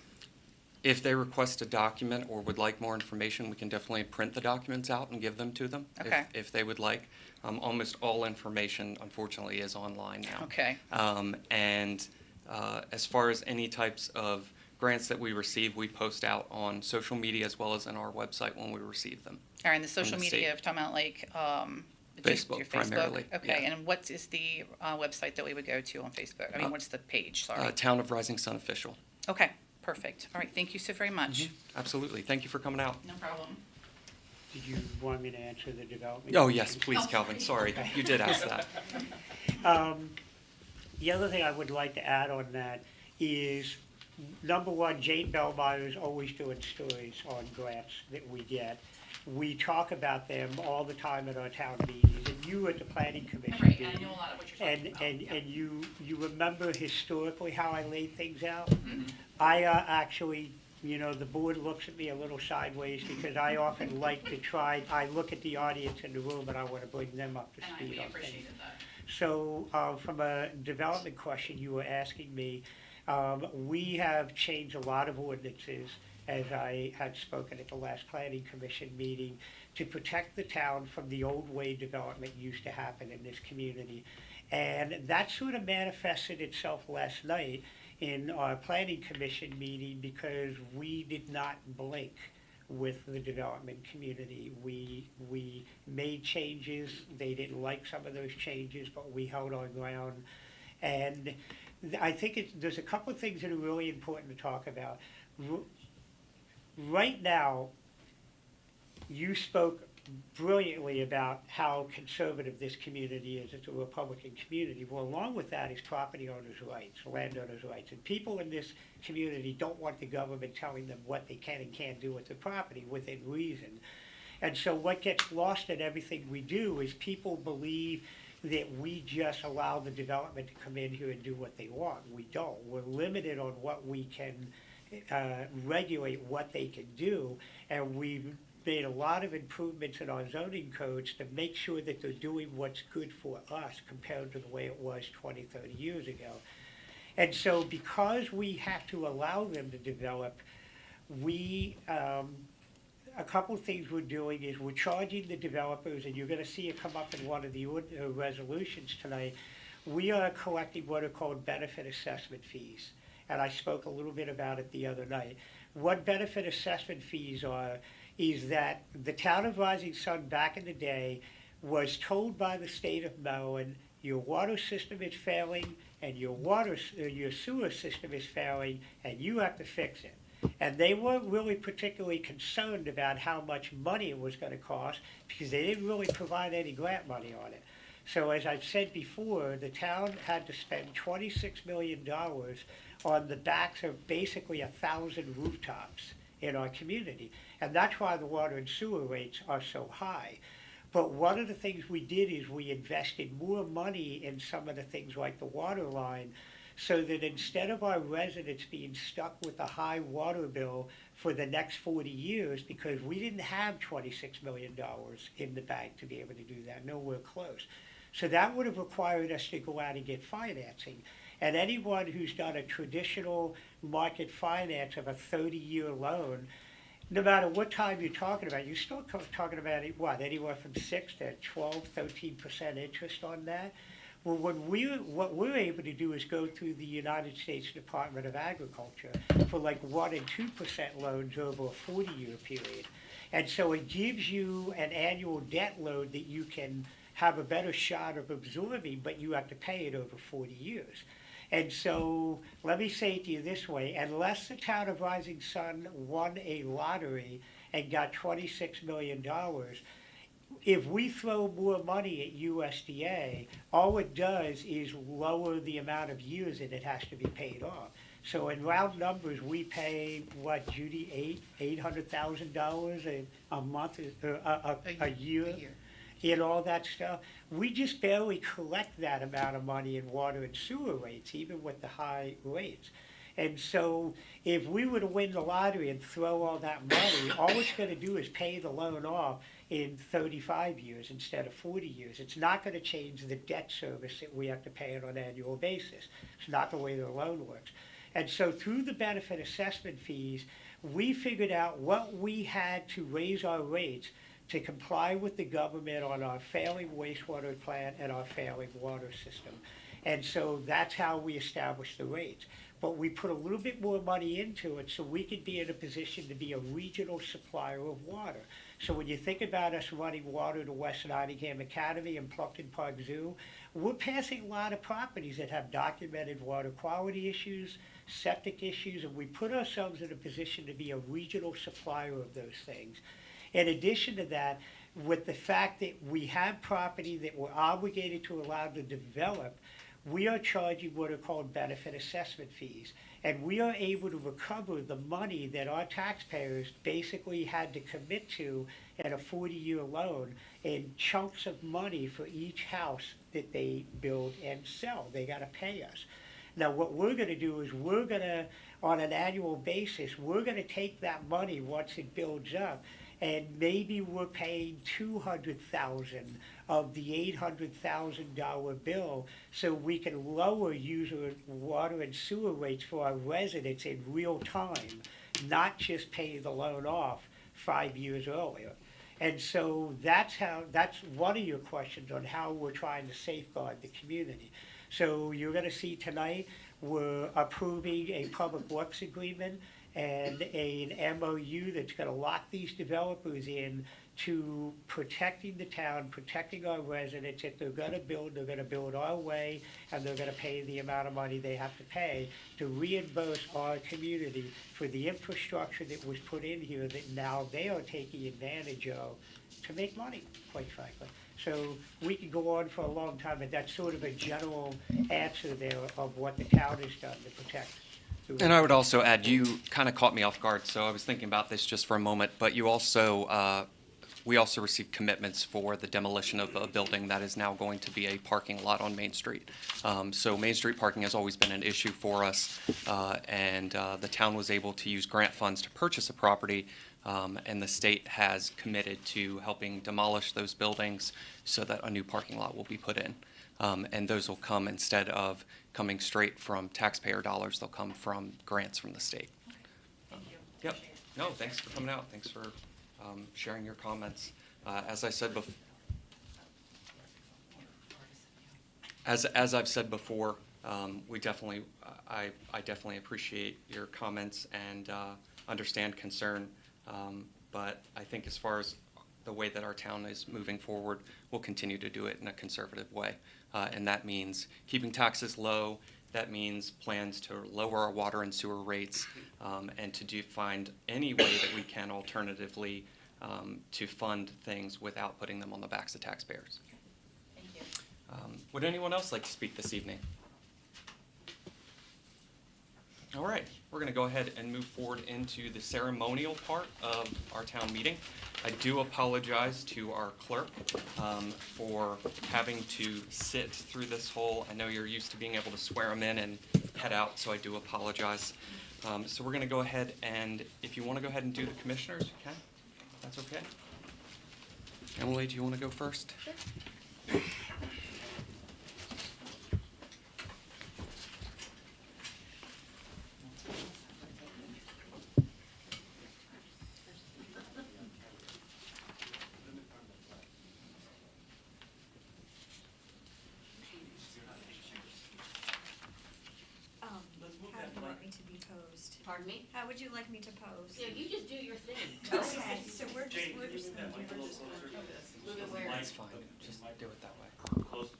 If they request a document or would like more information, we can definitely print the documents out and give them to them. Okay. If they would like. Almost all information, unfortunately, is online now. Okay. And as far as any types of grants that we receive, we post out on social media as well as on our website when we receive them. All right, and the social the media, state. if talking about like, Facebook, your primarily, Okay, yeah. and what is the website that we would go to on Facebook? I mean, what's the page, sorry? Town of Rising Sun Official. Okay, perfect. All right, thank you so very much. Absolutely. Thank you for coming out. No problem. Did you want me to answer the development? Oh, yes, question? please, Calvin. Sorry, you did ask that. The other thing I would like to add on that is, number one, Jane Bellmeyer is always doing stories on grants that we get. We talk about them all the time at our town meetings, and you at the planning commission Right, do. and I know a lot of what you're talking about. And you remember historically how I laid things out? Mm-hmm. I actually, the board looks at me a little sideways because I often like to try, I look at the audience in the room and I want to bring them up to And speed we on things. appreciated that. So, from a development question you were asking me, we have changed a lot of ordinances, as I had spoken at the last planning commission meeting, to protect the town from the old way development used to happen in this community. And that sort of manifested itself last night in our planning commission meeting because we did not blink with the development community. We made changes. They didn't like some of those changes, but we held our ground. And I think there's a couple of things that are really important to talk about. Right now, you spoke brilliantly about how conservative this community is. It's a Republican community. Well, along with that is property owners' rights, landowners' rights. And people in this community don't want the government telling them what they can and can't do with their property within reason. And so what gets lost in everything we do is people believe that we just allow the development to come in here and do what they want. We don't. We're limited on what we can regulate, what they can do, and we've made a lot of improvements in our zoning codes to make sure that they're doing what's good for us compared to the way it was 20, 30 years ago. And so because we have to allow them to develop, a couple of things we're doing is we're charging the developers, and you're going to see it come up in one of the resolutions tonight. We are collecting what are called benefit assessment fees, and I spoke a little bit about it the other night. What benefit assessment fees are is that the town of Rising Sun back in the day was told by the state of Maryland, your water system is failing and your sewer system is failing and you have to fix it. And they weren't really particularly concerned about how much money it was going to cost because they didn't really provide any grant money on it. So as I've said before, the town had to spend $26 million on the backs of basically 1,000 rooftops in our community. And that's why the water and sewer rates are so high. But one of the things we did is we invested more money in some of the things like the water line, so that instead of our residents being stuck with a high water bill for the next 40 years, because we didn't have $26 million in the bank to be able to do that, nowhere close. So that would have required us to go out and get financing. And anyone who's done a traditional market finance of a 30-year loan, no matter what time you're talking about, you're still talking about anywhere from 6 to 12, 13% interest on that. Well, what we're able to do is go through the United States Department of Agriculture for like 1 and 2% loans over a 40-year period. And so it gives you an annual debt load that you can have a better shot of absorbing, but you have to pay it over 40 years. And so let me say it to you this way, unless the town of Rising Sun won a lottery and got $26 million, if we throw more money at USDA, all it does is lower the amount of years that it has to be paid off. So in round numbers, we pay, what, Judy, $800,000 a month, a year? And all that stuff. We just barely collect that amount of money in water and sewer rates, even with the high rates. And so if we were to win the lottery and throw all that money, all it's going to do is pay the loan off in 35 years instead of 40 years. It's not going to change the debt service that we have to pay on an annual basis. It's not the way the loan works. And so through the benefit assessment fees, we figured out what we had to raise our rates to comply with the government on our failing wastewater plant and our failing water system. And so that's how we established the rates. But we put a little bit more money into it so we could be in a position to be a regional supplier of water. So when you think about us running water to West Nottingham Academy and Plumpton Park Zoo, we're passing a lot of properties that have documented water quality issues, septic issues, and we put ourselves in a position to be a regional supplier of those things. In addition to that, with the fact that we have property that we're obligated to allow to develop, we are charging what are called benefit assessment fees. And we are able to recover the money that our taxpayers basically had to commit to in a 40-year loan in chunks of money for each house that they build and sell. They got to pay us. Now, what we're going to do is we're going to, on an annual basis, we're going to take that money once it builds up, and maybe we're paying $200,000 of the $800,000 bill so we can lower user water and sewer rates for our residents in real time, not just pay the loan off 5 years earlier. And so that's one of your questions on how we're trying to safeguard the community. So you're going to see tonight we're approving a public works agreement and an MOU that's gonna lock these developers in to protecting the town, protecting our residents. If they're gonna build our way, and they're gonna pay the amount of money they have to pay to reimburse our community for the infrastructure that was put in here that now they are taking advantage of to make money, quite frankly. So we could go on for a long time, but that's sort of a general answer there of what the town has done to protect. the And I would also add, you kind of caught me off guard, so I was thinking about this just for a moment, but you also, we also received commitments for the demolition of a building that is now going to be a parking lot on Main Street. So Main Street parking has always been an issue for us, and the town was able to use grant funds to purchase a property, and the state has committed to helping demolish those buildings so that a new parking lot will be put in. And those will come, instead of coming straight from taxpayer dollars, they'll come from grants from the state. Thank you. Yep. Appreciate it. No, thanks for coming out. Thanks for sharing your comments. As I said before, as I've said before, we definitely, I definitely appreciate your comments and understand concern. But I think as far as the way that our town is moving forward, we'll continue to do it in a conservative way. And that means keeping taxes low. That means plans to lower our water and sewer rates, and to find any way that we can alternatively to fund things without putting them on the backs of taxpayers. Thank you. Would anyone else like to speak this evening? All right, we're going to go ahead and move forward into the ceremonial part of our town meeting. I do apologize to our clerk for having to sit through this whole, I know you're used to being able to swear them in and head out, so I do apologize. So we're going to go ahead and, if you want to go ahead and do the commissioners, you can. That's okay. Emily, do you want to go first? Sure. How do you want me to be posed? Pardon me? How would you like me to pose? Yeah, you just do your thing. Okay, so we're just Jane, gonna can you do move that mic a little this. closer? Move it where? That's fine. Just do it that way. Closer.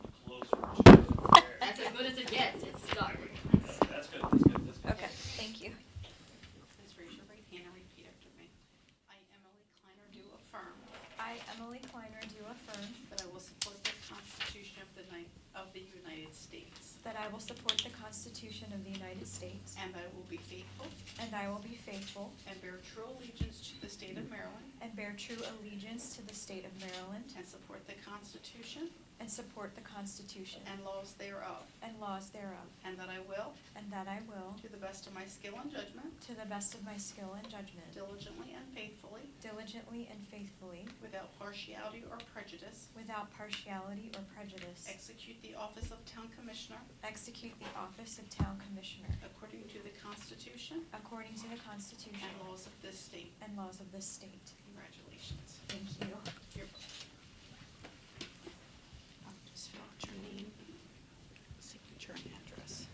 That's as good as it gets, it's stuck. That's good, that's good, that's good. Okay, thank you. Please raise your right hand and repeat after me. I, Emily Kleiner, do affirm I, Emily Kleiner, do affirm that I will support the Constitution of the United States, that I will support the Constitution of the United States, and that I will be faithful and I will be faithful and bear true allegiance to the state of Maryland, and bear true allegiance to the state of Maryland, and support the Constitution and support the Constitution and laws thereof, and laws thereof, and that I will, and that I will, to the best of my skill and judgment, to the best of my skill and judgment, diligently and faithfully, diligently and faithfully, without partiality or prejudice, without partiality or prejudice, execute the office of Town Commissioner execute the office of Town Commissioner according to the Constitution according to the Constitution and laws of this state. and laws of this state. Congratulations. Thank you. You're welcome. I'll just fill out your name, signature, and address.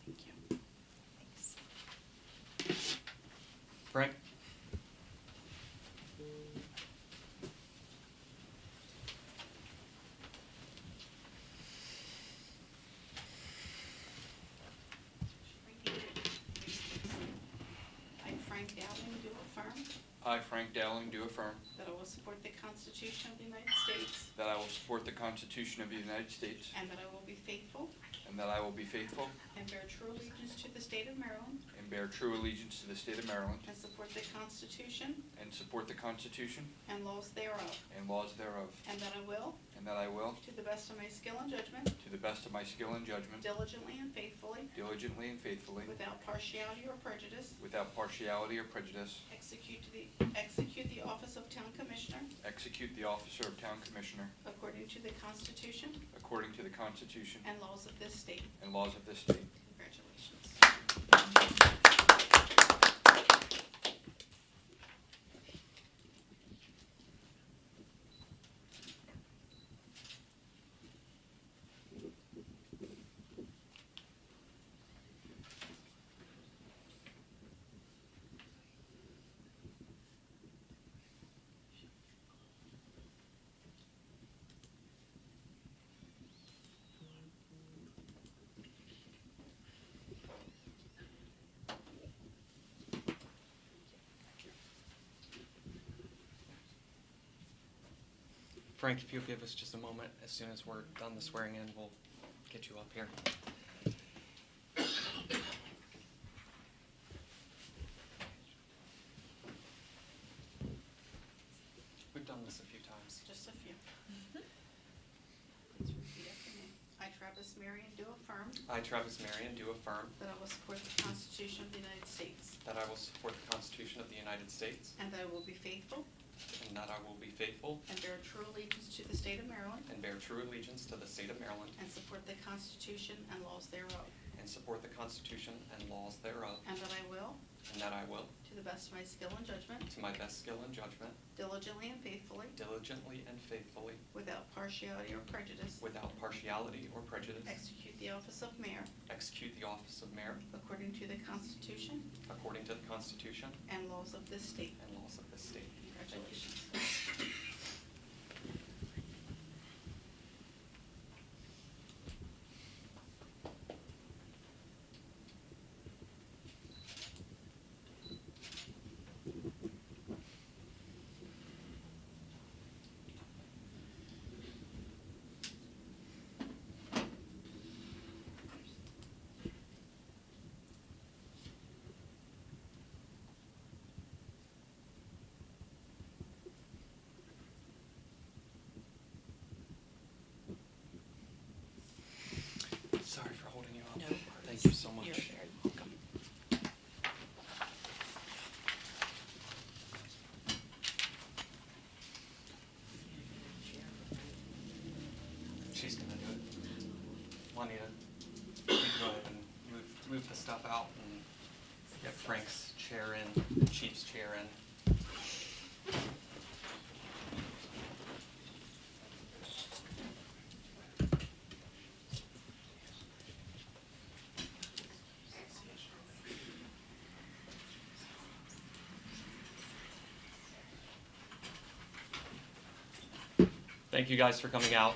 Thank you. Thanks. Frank? I, Frank Dowling, do affirm I, Frank Dowling, do affirm that I will support the Constitution of the United States, that I will support the Constitution of the United States and that I will be faithful and that I will be faithful and bear true allegiance to the state of Maryland, and bear true allegiance to the state of Maryland and support the Constitution and support the Constitution and laws thereof, and laws thereof, and that I will, and that I will, to the best of my skill and judgment, to the best of my skill and judgment, diligently and faithfully, diligently and faithfully, without partiality or prejudice, without partiality or prejudice, execute the office of Town Commissioner execute the officer of Town Commissioner according to the Constitution according to the Constitution and laws of this state. and laws of this state. Congratulations. Frank, if you'll give us just a moment, as soon as we're done the swearing in, we'll get you up here. We've done this a few times. Just a few. Please repeat after me. I, Travis Marion, do affirm I, Travis Marion, do affirm that I will support the Constitution of the United States, that I will support the Constitution of the United States, and that I will be faithful and that I will be faithful and bear true allegiance to the state of Maryland, and bear true allegiance to the state of Maryland, and support the Constitution and laws thereof, and support the Constitution and laws thereof, and that I will, and that I will, to the best of my skill and judgment, to my best skill and judgment, diligently and faithfully, without partiality or prejudice, execute the office of mayor execute the office of mayor according to the Constitution according to the Constitution and laws of this state. and laws of this state. Congratulations. Sorry for holding you up. No Thank you so much. You're very welcome. She's gonna do it. Juanita, you go ahead and move the stuff out and get Frank's chair in, the chief's chair in. Thank you guys for coming out.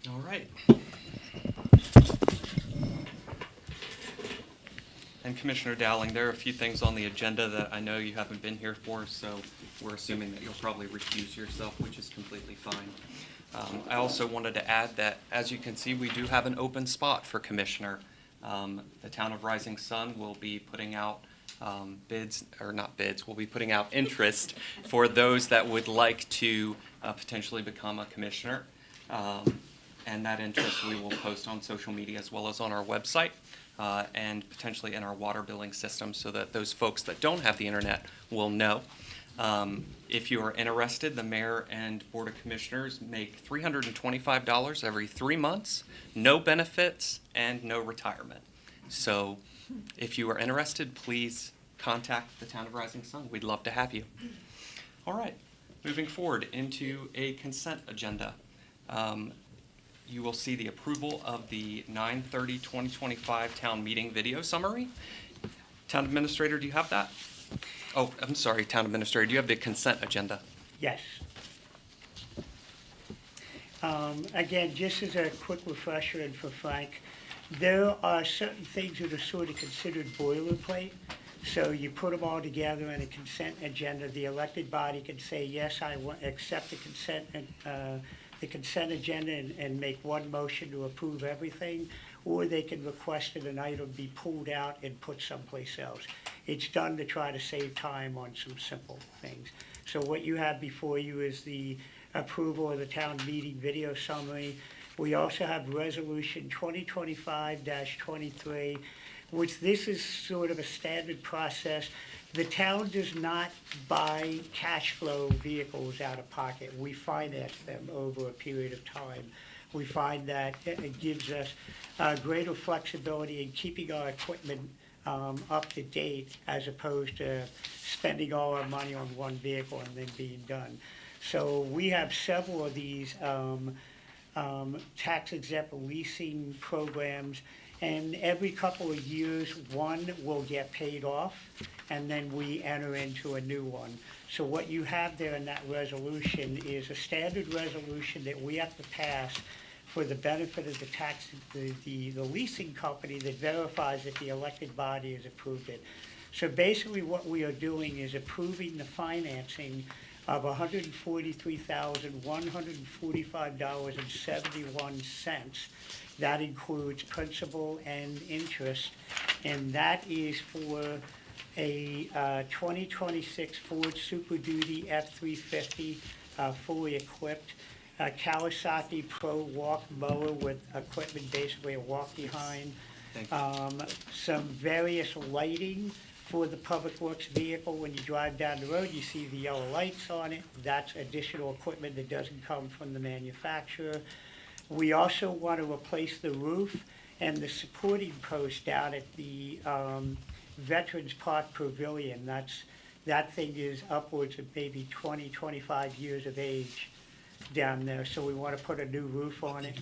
All right. And Commissioner Dowling, there are a few things on the agenda that I know you haven't been here for, so we're assuming that you'll probably recuse yourself, which is completely fine. I also wanted to add that, as you can see, we do have an open spot for commissioner. The town of Rising Sun will be putting out bids, or not bids, we'll be putting out interest for those that would like to potentially become a commissioner. And that interest we will post on social media as well as on our website and potentially in our water billing system so that those folks that don't have the internet will know. If you are interested, the mayor and board of commissioners make $325 every 3 months, no benefits, and no retirement. So if you are interested, please contact the town of Rising Sun. We'd love to have you. All right, moving forward into a consent agenda. you will see the approval of the 9/30/2025 town meeting video summary. Town Administrator, do you have that? Oh, I'm sorry, Town Administrator, do you have the consent agenda? Yes. Again, just as a quick refresher and for Frank, there are certain things that are sort of considered boilerplate. So you put them all together in a consent agenda. The elected body can say, yes, accept the consent agenda and make one motion to approve everything, or they can request that an item be pulled out and put someplace else. It's done to try to save time on some simple things. So what you have before you is the approval of the town meeting video summary. We also have Resolution 2025-23, which this is sort of a standard process. The town does not buy cash flow vehicles out of pocket. We finance them over a period of time. We find that it gives us greater flexibility in keeping our equipment up to date as opposed to spending all our money on one vehicle and then being done. So we have several of these tax-exempt leasing programs, and every couple of years, one will get paid off, and then we enter into a new one. So what you have there in that resolution is a standard resolution that we have to pass for the benefit of the leasing company that verifies that the elected body has approved it. So basically what we are doing is approving the financing of $143,145.71. That includes principal and interest, and that is for a 2026 Ford Super Duty F-350 fully equipped, Kawasaki Pro Walk mower with equipment, basically a walk-behind, Thank you. some various lighting for the Public Works vehicle. When you drive down the road, you see the yellow lights on it. That's additional equipment that doesn't come from the manufacturer. We also want to replace the roof and the supporting post down at the Veterans Park Pavilion. That thing is upwards of maybe 20, 25 years of age down there, so we want to put a new roof on it.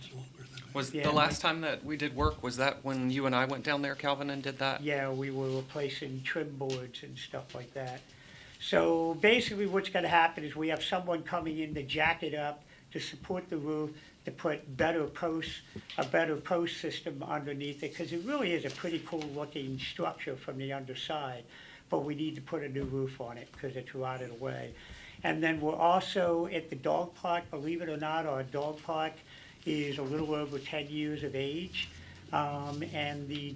Was Yeah, the last time that we did work, was that when you and I went down there, Calvin, and did that? Yeah, we were replacing trim boards and stuff like that. So basically what's gonna happen is we have someone coming in to jack it up, to support the roof, to put a better post system underneath it, because it really is a pretty cool looking structure from the underside. But we need to put a new roof on it because it's rotted away. And then we're also at the dog park. Believe it or not, our dog park is a little over 10 years of age. And the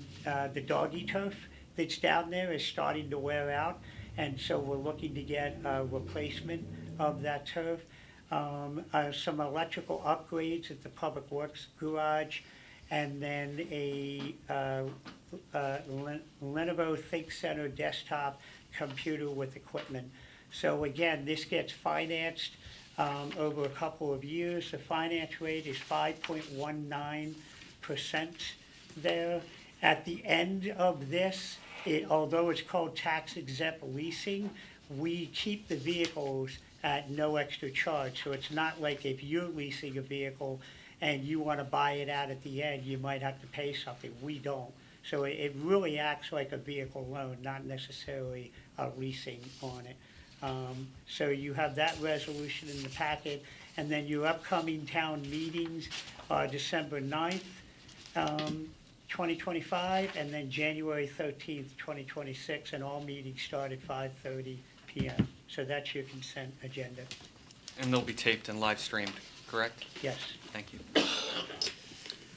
doggy turf that's down there is starting to wear out. And so we're looking to get a replacement of that turf. Some electrical upgrades at the Public Works garage, and then a Lenovo ThinkCentre desktop computer with equipment. So again, this gets financed over a couple of years. The finance rate is 5.19% there. At the end of this, although it's called tax-exempt leasing, we keep the vehicles at no extra charge. So it's not like if you're leasing a vehicle and you want to buy it out at the end, you might have to pay something. We don't. So it really acts like a vehicle loan, not necessarily a leasing on it. So you have that resolution in the packet, and then your upcoming town meetings are December 9th, 2025, and then January 13th, 2026, and all meetings start at 5:30 p.m. So that's your consent agenda. And they'll be taped and live streamed, correct? Yes. Thank you.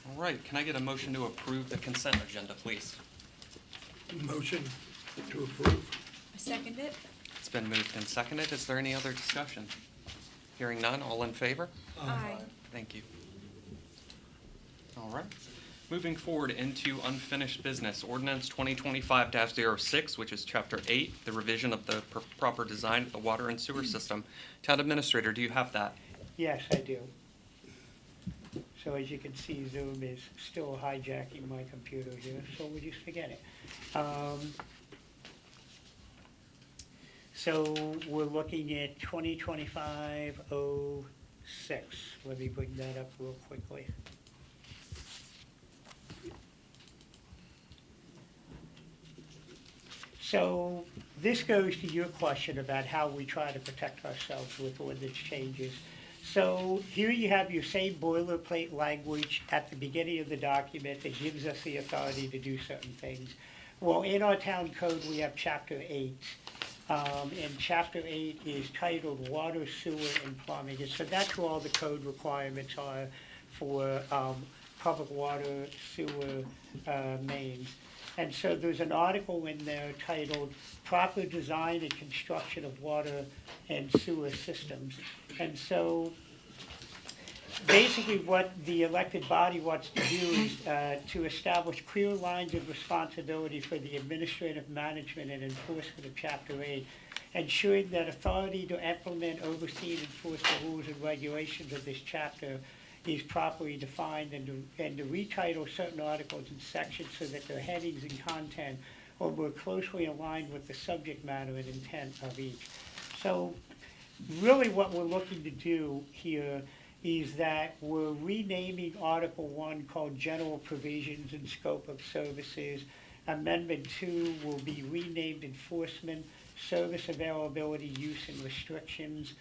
All right, can I get a motion to approve the consent agenda, please? Motion to approve. I second it. It's been moved and seconded. Is there any other discussion? Hearing none, all in favor? Aye. Thank you. All right. Moving forward into unfinished business, ordinance 2025-06, which is chapter 8, the revision of the proper design of the water and sewer system. Town Administrator, do you have that? Yes, I do. So as you can see, Zoom is still hijacking my computer here, so we'll just forget it. So we're looking at 2025-06. Let me bring that up real quickly. So this goes to your question about how we try to protect ourselves with ordinance changes. So here you have your same boilerplate language at the beginning of the document that gives us the authority to do certain things. Well, in our town code, we have chapter 8. And chapter 8 is titled Water, Sewer, and Plumbing. And so that's where all the code requirements are for public water, sewer mains. And so there's an article in there titled Proper Design and Construction of Water and Sewer Systems. And so basically what the elected body wants to do is to establish clear lines of responsibility for the administrative management and enforcement of Chapter 8, ensuring that authority to implement, oversee, and enforce the rules and regulations of this chapter is properly defined, and to retitle certain articles and sections so that their headings and content are more closely aligned with the subject matter and intent of each. So really what we're looking to do here is that we're renaming Article 1 called General Provisions and Scope of Services. Amendment 2 will be renamed Enforcement, Service Availability, Use, and Restrictions.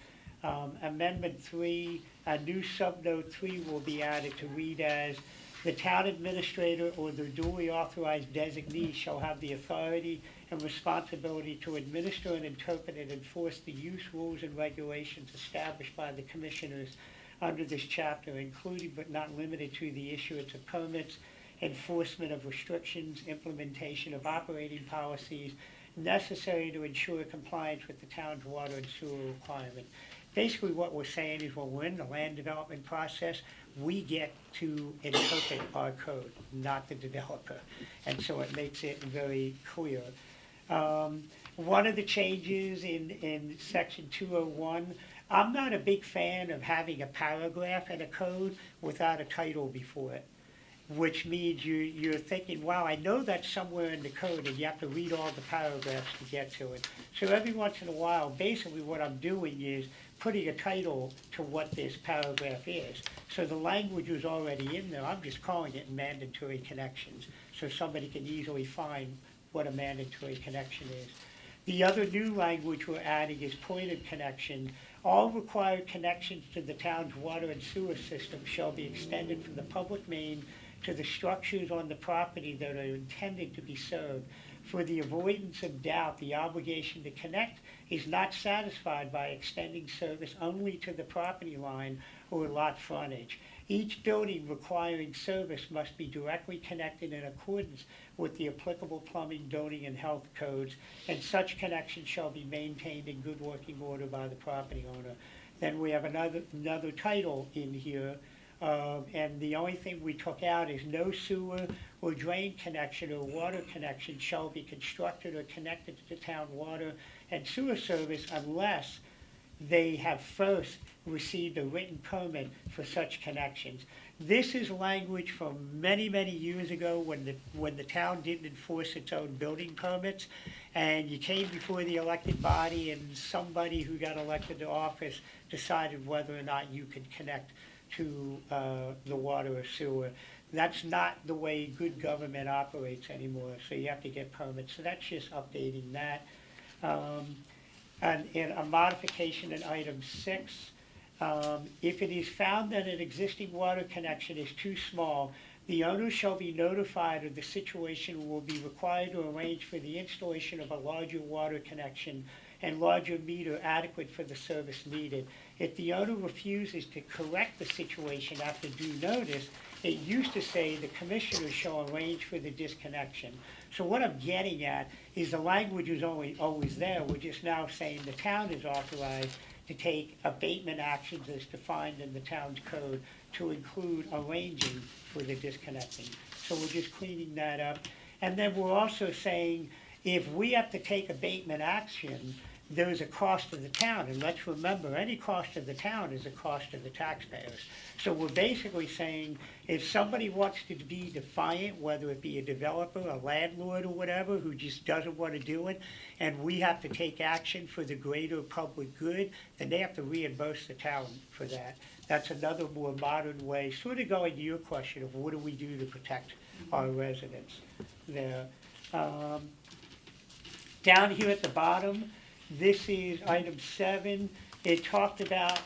Amendment 3, a new subnote 3 will be added to read as, the town administrator or the duly authorized designee shall have the authority and responsibility to administer and interpret and enforce the use rules and regulations established by the commissioners under this chapter, including but not limited to the issuance of permits, enforcement of restrictions, implementation of operating policies necessary to ensure compliance with the town's water and sewer requirement. Basically what we're saying is when we're in the land development process, we get to interpret our code, not the developer. And so it makes it very clear. One of the changes in section 201, I'm not a big fan of having a paragraph in a code without a title before it, which means you're thinking, wow, I know that's somewhere in the code, and you have to read all the paragraphs to get to it. So every once in a while, basically what I'm doing is putting a title to what this paragraph is. So the language was already in there, I'm just calling it mandatory connections, so somebody can easily find what a mandatory connection is. The other new language we're adding is point of connection. All required connections to the town's water and sewer system shall be extended from the public main to the structures on the property that are intended to be served. For the avoidance of doubt, the obligation to connect is not satisfied by extending service only to the property line or lot frontage. Each building requiring service must be directly connected in accordance with the applicable plumbing, building, and health codes, and such connection shall be maintained in good working order by the property owner. Then we have another title in here, and the only thing we took out is no sewer or drain connection or water connection shall be constructed or connected to the town water and sewer service unless they have first received a written permit for such connections. This is language from many, many years ago when the town didn't enforce its own building permits, and you came before the elected body and somebody who got elected to office decided whether or not you could connect to the water or sewer. That's not the way good government operates anymore, so you have to get permits. So that's just updating that. And in a modification in item 6, if it is found that an existing water connection is too small, the owner shall be notified of the situation and will be required to arrange for the installation of a larger water connection and larger meter adequate for the service needed. If the owner refuses to correct the situation after due notice, it used to say the commissioner shall arrange for the disconnection. So what I'm getting at is the language is always there. We're just now saying the town is authorized to take abatement actions as defined in the town's code to include arranging for the disconnecting. So we're just cleaning that up. And then we're also saying if we have to take abatement action, there's a cost to the town. And let's remember, any cost to the town is a cost to the taxpayers. So we're basically saying if somebody wants to be defiant, whether it be a developer, a landlord, or whatever, who just doesn't want to do it, and we have to take action for the greater public good, then they have to reimburse the town for that. That's another more modern way, sort of going to your question of what do we do to protect our residents there. Down here at the bottom, this is item 7. It talked about,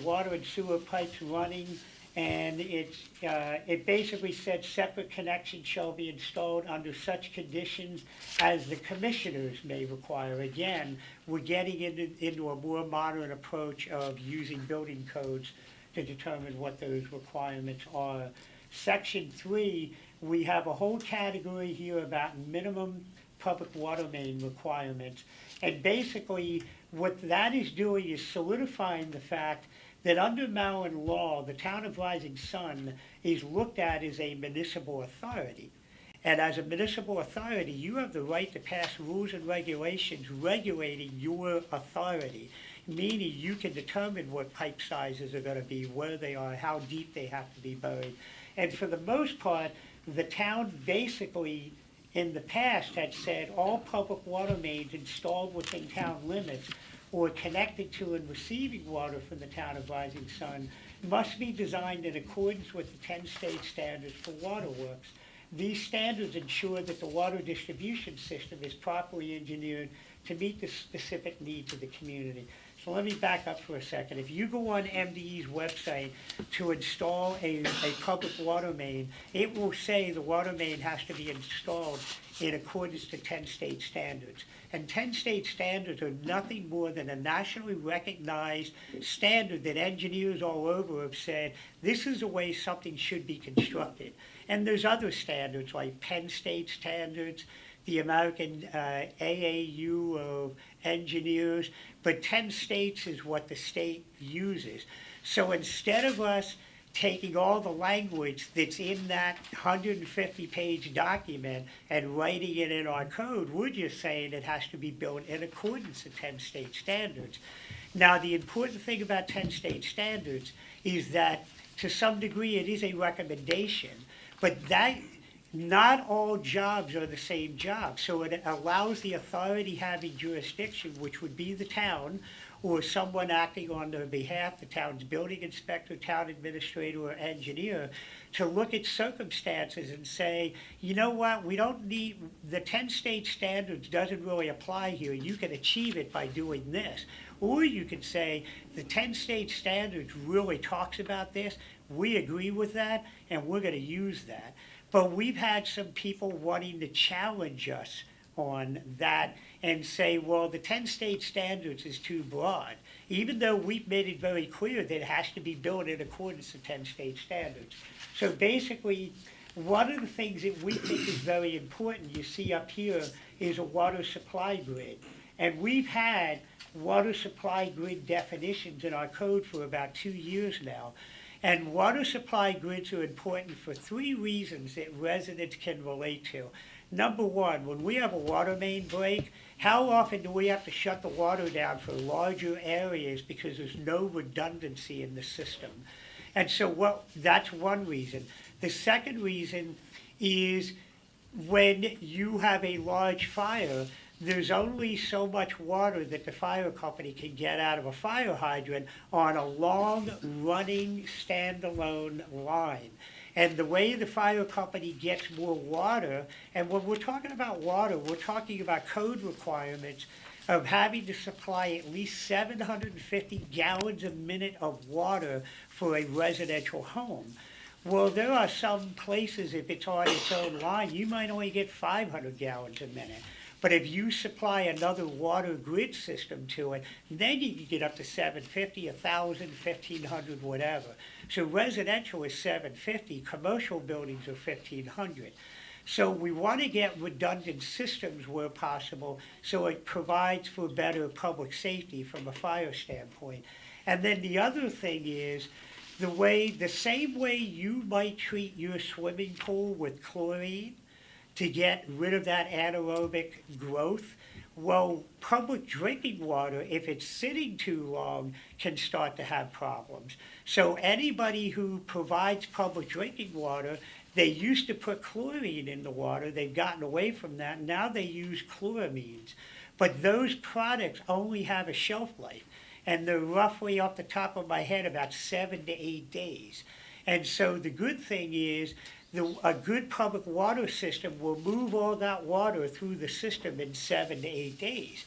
water and sewer pipes running, and it basically said separate connections shall be installed under such conditions as the commissioners may require. Again, we're getting into a more modern approach of using building codes to determine what those requirements are. Section 3, we have a whole category here about minimum public water main requirements. And basically, what that is doing is solidifying the fact that under Maryland law, the town of Rising Sun is looked at as a municipal authority. And as a municipal authority, you have the right to pass rules and regulations regulating your authority, meaning you can determine what pipe sizes are going to be, where they are, how deep they have to be buried. And for the most part, the town basically in the past had said all public water mains installed within town limits or connected to and receiving water from the town of Rising Sun must be designed in accordance with the 10 state standards for waterworks. These standards ensure that the water distribution system is properly engineered to meet the specific needs of the community. So let me back up for a second. If you go on MDE's website to install a public water main, it will say the water main has to be installed in accordance to 10 state standards. And 10 state standards are nothing more than a nationally recognized standard that engineers all over have said, this is the way something should be constructed. And there's other standards like Penn State standards, the American AAU of engineers, but 10 states is what the state uses. So instead of us taking all the language that's in that 150-page document and writing it in our code, we're just saying it has to be built in accordance with 10 state standards. Now, the important thing about 10 state standards is that to some degree it is a recommendation, but that not all jobs are the same job. So it allows the authority having jurisdiction, which would be the town, or someone acting on their behalf, the town's building inspector, town administrator, or engineer, to look at circumstances and say, you know what, we don't need, the 10 state standards doesn't really apply here. You can achieve it by doing this. Or you could say, the 10 state standards really talks about this, we agree with that, and we're gonna use that. But we've had some people wanting to challenge us on that and say, well, the 10 state standards is too broad, even though we've made it very clear that it has to be built in accordance to 10 state standards. So basically, one of the things that we think is very important, you see up here, is a water supply grid. And we've had water supply grid definitions in our code for about 2 years now. And water supply grids are important for 3 reasons that residents can relate to. Number one, when we have a water main break, how often do we have to shut the water down for larger areas because there's no redundancy in the system? And so that's one reason. The second reason is when you have a large fire, there's only so much water that the fire company can get out of a fire hydrant on a long running standalone line. And the way the fire company gets more water, and when we're talking about water, we're talking about code requirements of having to supply at least 750 gallons a minute of water for a residential home. Well, there are some places, if it's on its own line, you might only get 500 gallons a minute. But if you supply another water grid system to it, then you can get up to 750, 1,000, 1,500, whatever. So residential is 750, commercial buildings are 1,500. So we want to get redundant systems where possible so it provides for better public safety from a fire standpoint. And then the other thing is the same way you might treat your swimming pool with chlorine to get rid of that anaerobic growth, well, public drinking water, if it's sitting too long, can start to have problems. So anybody who provides public drinking water, they used to put chlorine in the water. They've gotten away from that. Now they use chloramines. But those products only have a shelf life, and they're roughly, off the top of my head, about 7 to 8 days. And so the good thing is a good public water system will move all that water through the system in 7 to 8 days.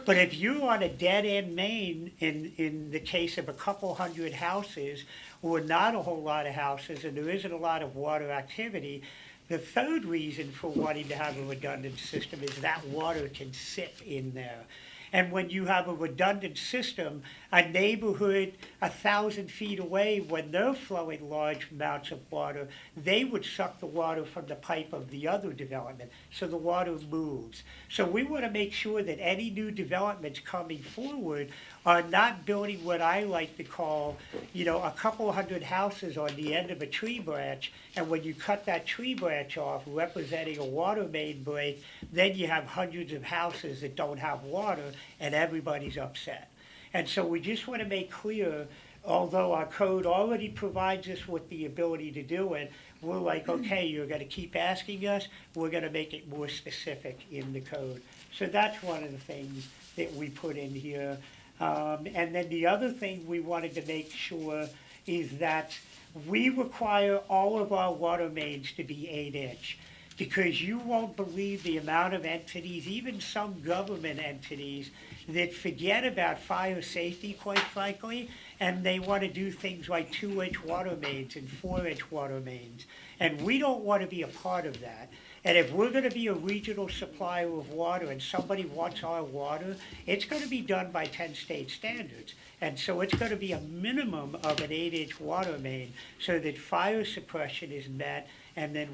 But if you're on a dead-end main, in the case of a couple hundred houses, or not a whole lot of houses, and there isn't a lot of water activity, the third reason for wanting to have a redundant system is that water can sit in there. And when you have a redundant system, a neighborhood 1,000 feet away, when they're flowing large amounts of water, they would suck the water from the pipe of the other development, so the water moves. So we want to make sure that any new developments coming forward are not building what I like to call, a couple hundred houses on the end of a tree branch, and when you cut that tree branch off, representing a water main break, then you have hundreds of houses that don't have water, and everybody's upset. And so we just want to make clear, although our code already provides us with the ability to do it, we're like, okay, you're going to keep asking us, we're going to make it more specific in the code. So that's one of the things that we put in here. And then the other thing we wanted to make sure is that we require all of our water mains to be 8-inch. Because you won't believe the amount of entities, even some government entities, that forget about fire safety, quite frankly, and they want to do things like 2-inch water mains and 4-inch water mains. And we don't want to be a part of that. And if we're going to be a regional supplier of water and somebody wants our water, it's going to be done by 10 state standards. And so it's going to be a minimum of an 8-inch water main so that fire suppression is met and then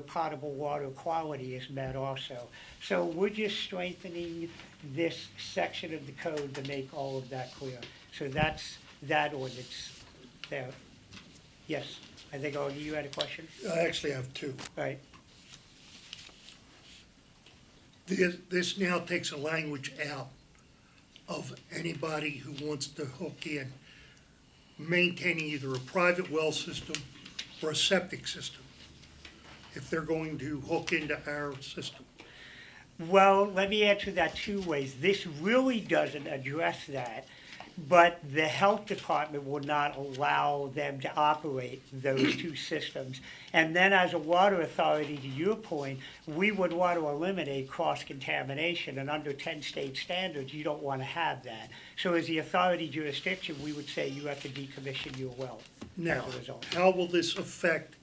potable water quality is met also. So we're just strengthening this section of the code to make all of that clear. So that's that ordinance there. Yes, I think, Augie, you had a question? I actually have two. Right. This now takes a language out of anybody who wants to hook in, maintaining either a private well system or a septic system, if they're going to hook into our system. Well, let me answer that two ways. This really doesn't address that, but the health department will not allow them to operate those two systems. And then as a water authority, to your point, we would want to eliminate cross-contamination, and under 10 state standards, you don't want to have that. So as the authority jurisdiction, we would say you have to decommission your well Now, as a result. how will this affect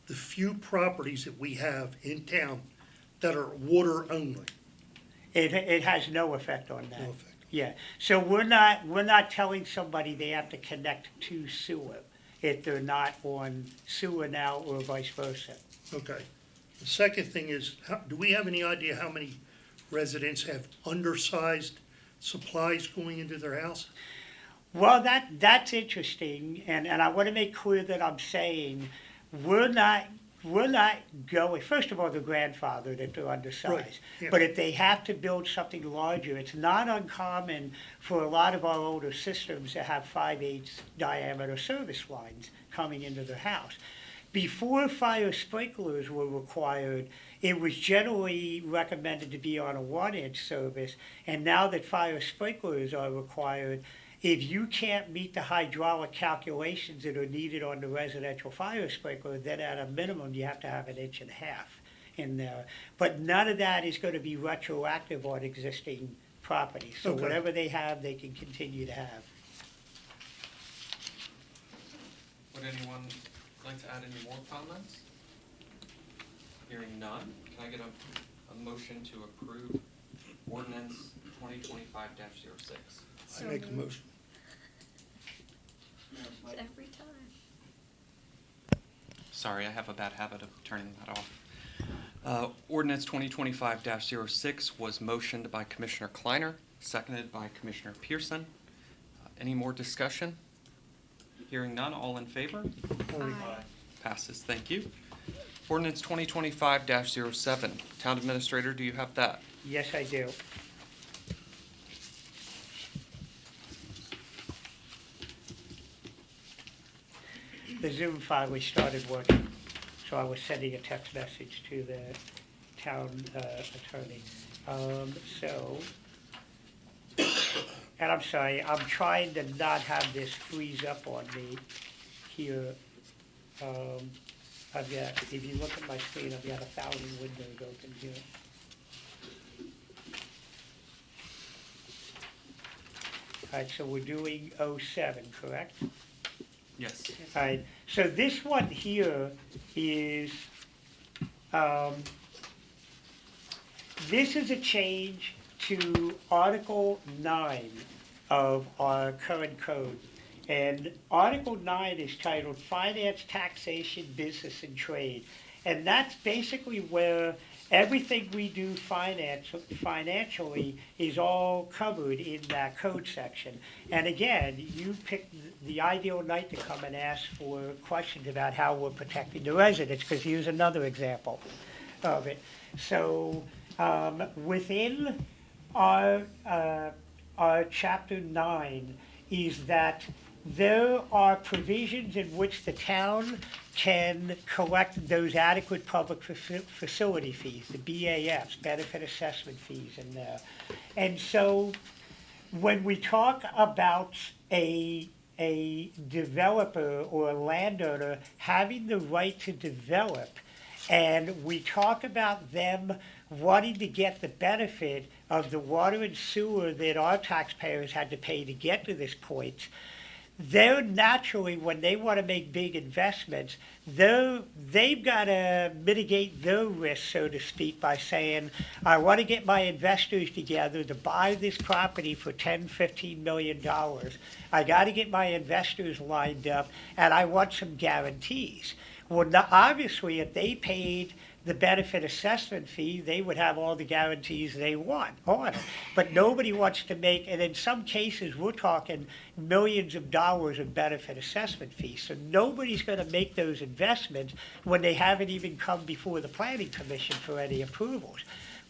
the few properties that we have in town that are water only? It has no effect on that. No effect. Yeah, so we're not telling somebody they have to connect to sewer if they're not on sewer now or vice versa. Okay. The second thing is, do we have any idea how many residents have undersized supplies going into their house? Well, that's interesting, and I want to make clear that I'm saying we're not going, first of all, the grandfather that they're undersized. Right, yeah. But if they have to build something larger, it's not uncommon for a lot of our older systems to have 5/8 diameter service lines coming into their house. Before fire sprinklers were required, it was generally recommended to be on a 1-inch service, and now that fire sprinklers are required, if you can't meet the hydraulic calculations that are needed on the residential fire sprinkler, then at a minimum, you have to have 1.5 inches in there. But none of that is going to be retroactive on existing property. So Okay. whatever they have, they can continue to have. Would anyone like to add any more comments? Hearing none, can I get a motion to approve ordinance 2025-06? I make a motion. Every time. Sorry, I have a bad habit of turning that off. Ordinance 2025-06 was motioned by Commissioner Kleiner, seconded by Commissioner Pearson. Any more discussion? Hearing none, all in favor? Aye. Passes, thank you. Ordinance 2025-07. Town Administrator, do you have that? Yes, I do. The Zoom finally started working, so I was sending a text message to the town attorney. And I'm sorry, I'm trying to not have this freeze up on me here. I've got, if you look at my screen, I've got 1,000 windows open here. All right, so we're doing 07, correct? Yes. All right, so this one here is, this is a change to Article 9 of our current code. And Article 9 is titled Finance, Taxation, Business, and Trade. And that's basically where everything we do financially is all covered in that code section. And again, you picked the ideal night to come and ask for questions about how we're protecting the residents, because here's another example of it. So within our Chapter 9 is that there are provisions in which the town can collect those adequate public facility fees, the BAFs, benefit assessment fees in there. And so when we talk about a developer or a landowner having the right to develop, and we talk about them wanting to get the benefit of the water and sewer that our taxpayers had to pay to get to this point, they're naturally, when they want to make big investments, they've got to mitigate their risk, so to speak, by saying, I want to get my investors together to buy this property for $10, $15 million. I got to get my investors lined up, and I want some guarantees. Well, obviously, if they paid the benefit assessment fee, they would have all the guarantees they want on it. But nobody wants to make, and in some cases, we're talking millions of dollars of benefit assessment fees. So nobody's going to make those investments when they haven't even come before the Planning Commission for any approvals.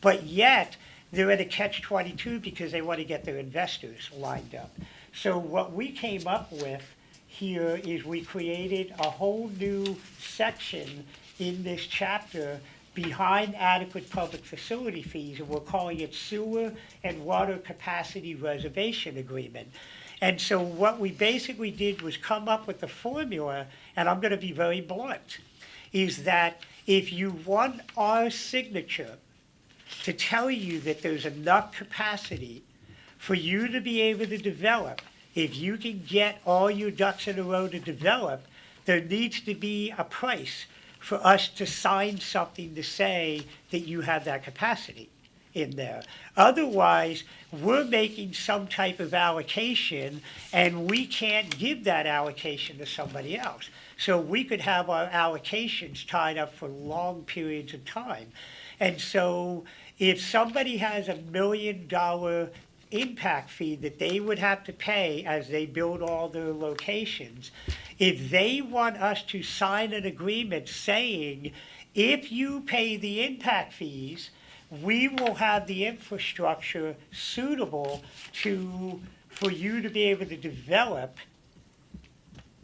But yet, they're in a catch-22 because they want to get their investors lined up. So what we came up with here is we created a whole new section in this chapter behind adequate public facility fees, and we're calling it Sewer and Water Capacity Reservation Agreement. And so what we basically did was come up with a formula, and I'm going to be very blunt, is that if you want our signature to tell you that there's enough capacity for you to be able to develop, if you can get all your ducks in a row to develop, there needs to be a price for us to sign something to say that you have that capacity in there. Otherwise, we're making some type of allocation, and we can't give that allocation to somebody else. So we could have our allocations tied up for long periods of time. And so if somebody has $1 million impact fee that they would have to pay as they build all their locations, if they want us to sign an agreement saying, if you pay the impact fees, we will have the infrastructure suitable for you to be able to develop.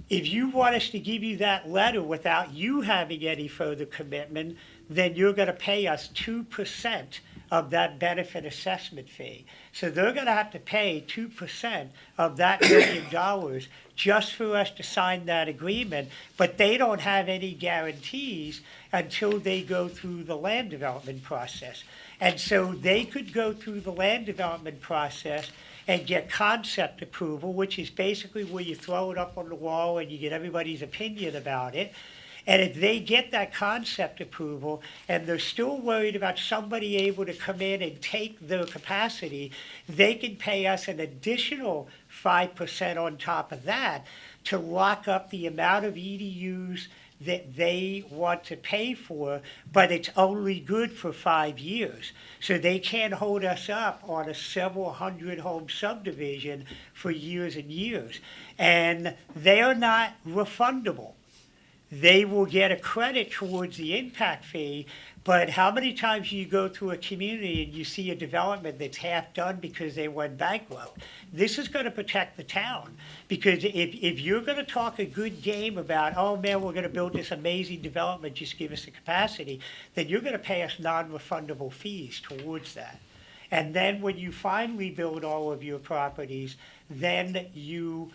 If you want us to give you that letter without you having any further commitment, then you're going to pay us 2% of that benefit assessment fee. So they're going to have to pay 2% of that $1 million just for us to sign that agreement, but they don't have any guarantees until they go through the land development process. And so they could go through the land development process and get concept approval, which is basically where you throw it up on the wall and you get everybody's opinion about it. And if they get that concept approval and they're still worried about somebody able to come in and take their capacity, they can pay us an additional 5% on top of that to lock up the amount of EDUs that they want to pay for, but it's only good for 5 years. So they can't hold us up on a several hundred home subdivision for years and years. And they're not refundable. They will get a credit towards the impact fee, but how many times do you go through a community and you see a development that's half done because they went bankrupt? This is going to protect the town, because if you're going to talk a good game about, oh man, we're going to build this amazing development, just give us the capacity, then you're going to pay us non-refundable fees towards that. And then when you finally build all of your properties, then you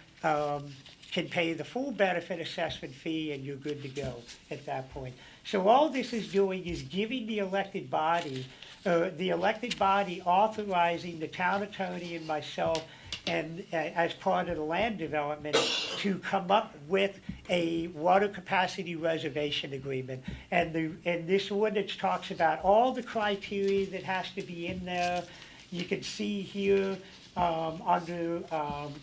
can pay the full benefit assessment fee and you're good to go at that point. So all this is doing is giving the elected body authorizing the town attorney and myself and as part of the land development to come up with a water capacity reservation agreement. And this ordinance talks about all the criteria that has to be in there. You can see here under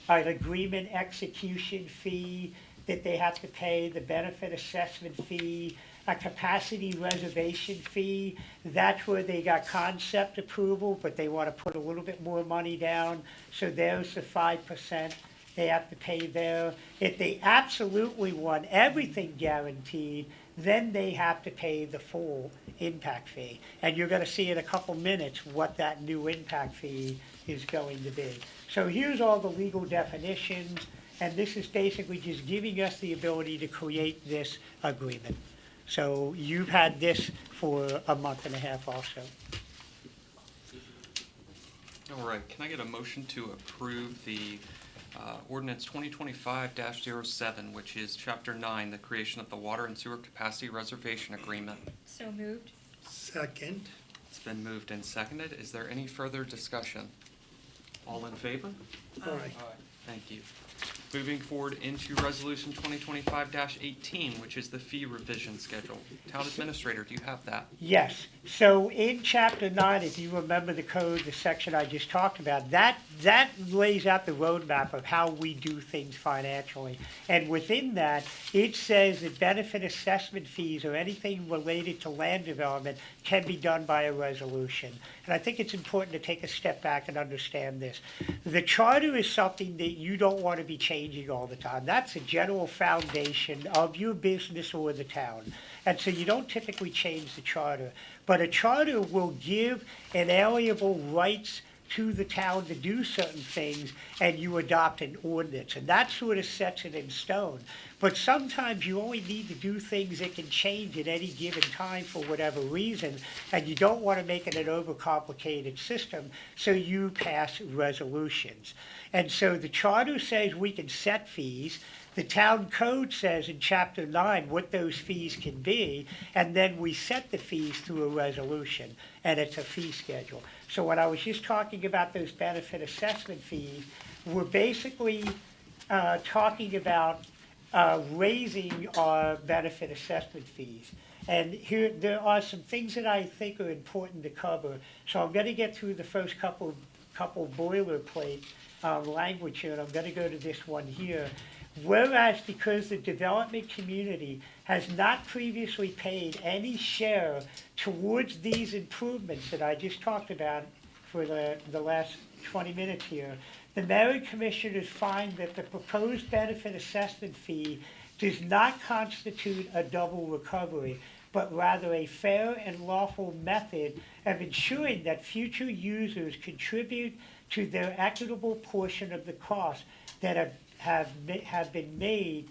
an agreement execution fee that they have to pay, the benefit assessment fee, a capacity reservation fee. That's where they got concept approval, but they want to put a little bit more money down. So there's the 5% they have to pay there. If they absolutely want everything guaranteed, then they have to pay the full impact fee. And you're going to see in a couple minutes what that new impact fee is going to be. So here's all the legal definitions, and this is basically just giving us the ability to create this agreement. So you've had this for a month and a half also. All right, can I get a motion to approve the ordinance 2025-07, which is Chapter 9, the creation of the Water and Sewer Capacity Reservation Agreement? So moved. Second. It's been moved and seconded. Is there any further discussion? All in favor? Aye. Thank you. Moving forward into Resolution 2025-18, which is the fee revision schedule. Town Administrator, do you have that? Yes. So in Chapter 9, if you remember the code, the section I just talked about, that lays out the roadmap of how we do things financially. And within that, it says that benefit assessment fees or anything related to land development can be done by a resolution. And I think it's important to take a step back and understand this. The charter is something that you don't want to be changing all the time. That's a general foundation of your business or the town. And so you don't typically change the charter. But a charter will give inalienable rights to the town to do certain things, and you adopt an ordinance. And that sort of sets it in stone. But sometimes you only need to do things that can change at any given time for whatever reason, and you don't want to make it an overcomplicated system, so you pass resolutions. And so the charter says we can set fees. The town code says in Chapter 9 what those fees can be, and then we set the fees through a resolution, and it's a fee schedule. So when I was just talking about those benefit assessment fees, we're basically talking about raising our benefit assessment fees. And here, there are some things that I think are important to cover. So I'm going to get through the first couple boilerplate language here, and I'm going to go to this one here. Whereas because the development community has not previously paid any share towards these improvements that I just talked about for the last 20 minutes here, the mayor and commissioners find that the proposed benefit assessment fee does not constitute a double recovery, but rather a fair and lawful method of ensuring that future users contribute to their equitable portion of the costs that have made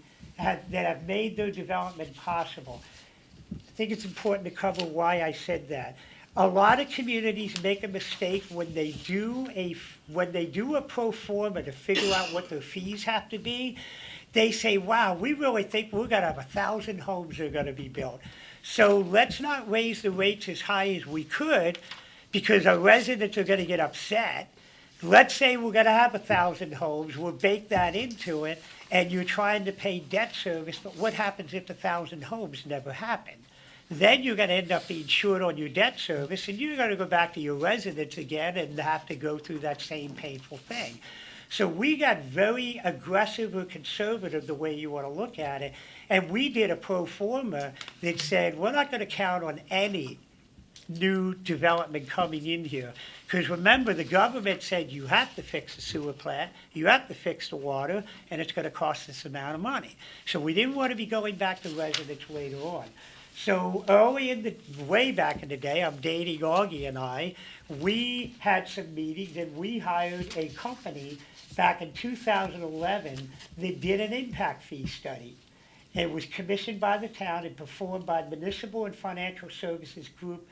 their development possible. I think it's important to cover why I said that. A lot of communities make a mistake when they do a pro forma to figure out what their fees have to be. They say, wow, we really think we're going to have 1,000 homes that are going to be built. So let's not raise the rates as high as we could because our residents are going to get upset. Let's say we're going to have 1,000 homes, we'll bake that into it, and you're trying to pay debt service, but what happens if the 1,000 homes never happen? Then you're going to end up being short on your debt service, and you're going to go back to your residents again and have to go through that same painful thing. So we got very aggressive or conservative the way you want to look at it, and we did a pro forma that said we're not going to count on any new development coming in here. Because remember, the government said you have to fix the sewer plant, you have to fix the water, and it's going to cost this amount of money. So we didn't want to be going back to residents later on. So way back in the day, I'm dating Augie and I, we had some meetings and we hired a company back in 2011 that did an impact fee study. It was commissioned by the town and performed by Municipal and Financial Services Group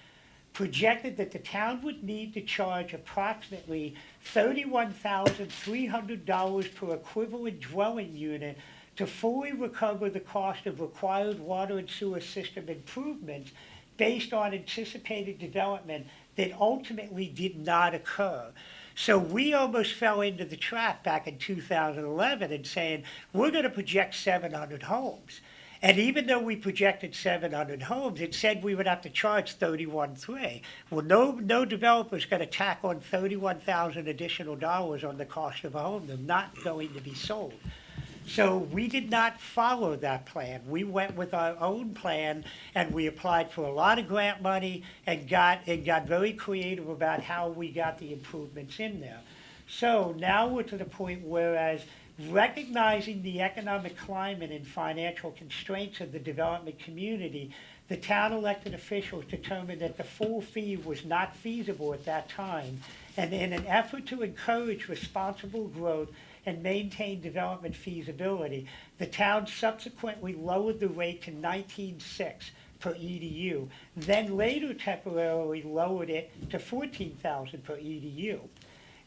projected that the town would need to charge approximately $31,300 per equivalent dwelling unit to fully recover the cost of required water and sewer system improvements based on anticipated development that ultimately did not occur. So we almost fell into the trap back in 2011 and saying, we're going to project 700 homes. And even though we projected 700 homes, it said we would have to charge 31.3. Well, no developer's going to tack on $31,000 additional dollars on the cost of a home. They're not going to be sold. So we did not follow that plan. We went with our own plan, and we applied for a lot of grant money and got very creative about how we got the improvements in there. So now we're to the point whereas recognizing the economic climate and financial constraints of the development community, the town elected officials determined that the full fee was not feasible at that time, and in an effort to encourage responsible growth and maintain development feasibility, the town subsequently lowered the rate to 19.6 per EDU, then later temporarily lowered it to 14,000 per EDU.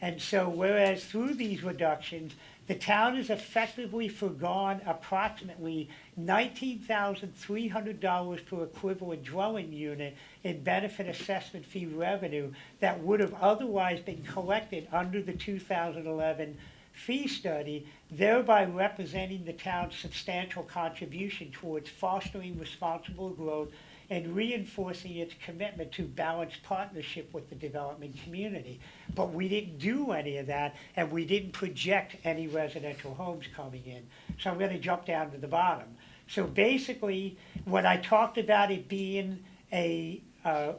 And so whereas through these reductions, the town has effectively forgone approximately $19,300 per equivalent dwelling unit in benefit assessment fee revenue that would have otherwise been collected under the 2011 fee study, thereby representing the town's substantial contribution towards fostering responsible growth and reinforcing its commitment to balanced partnership with the development community. But we didn't do any of that, and we didn't project any residential homes coming in. So I'm going to jump down to the bottom. So basically, when I talked about it being a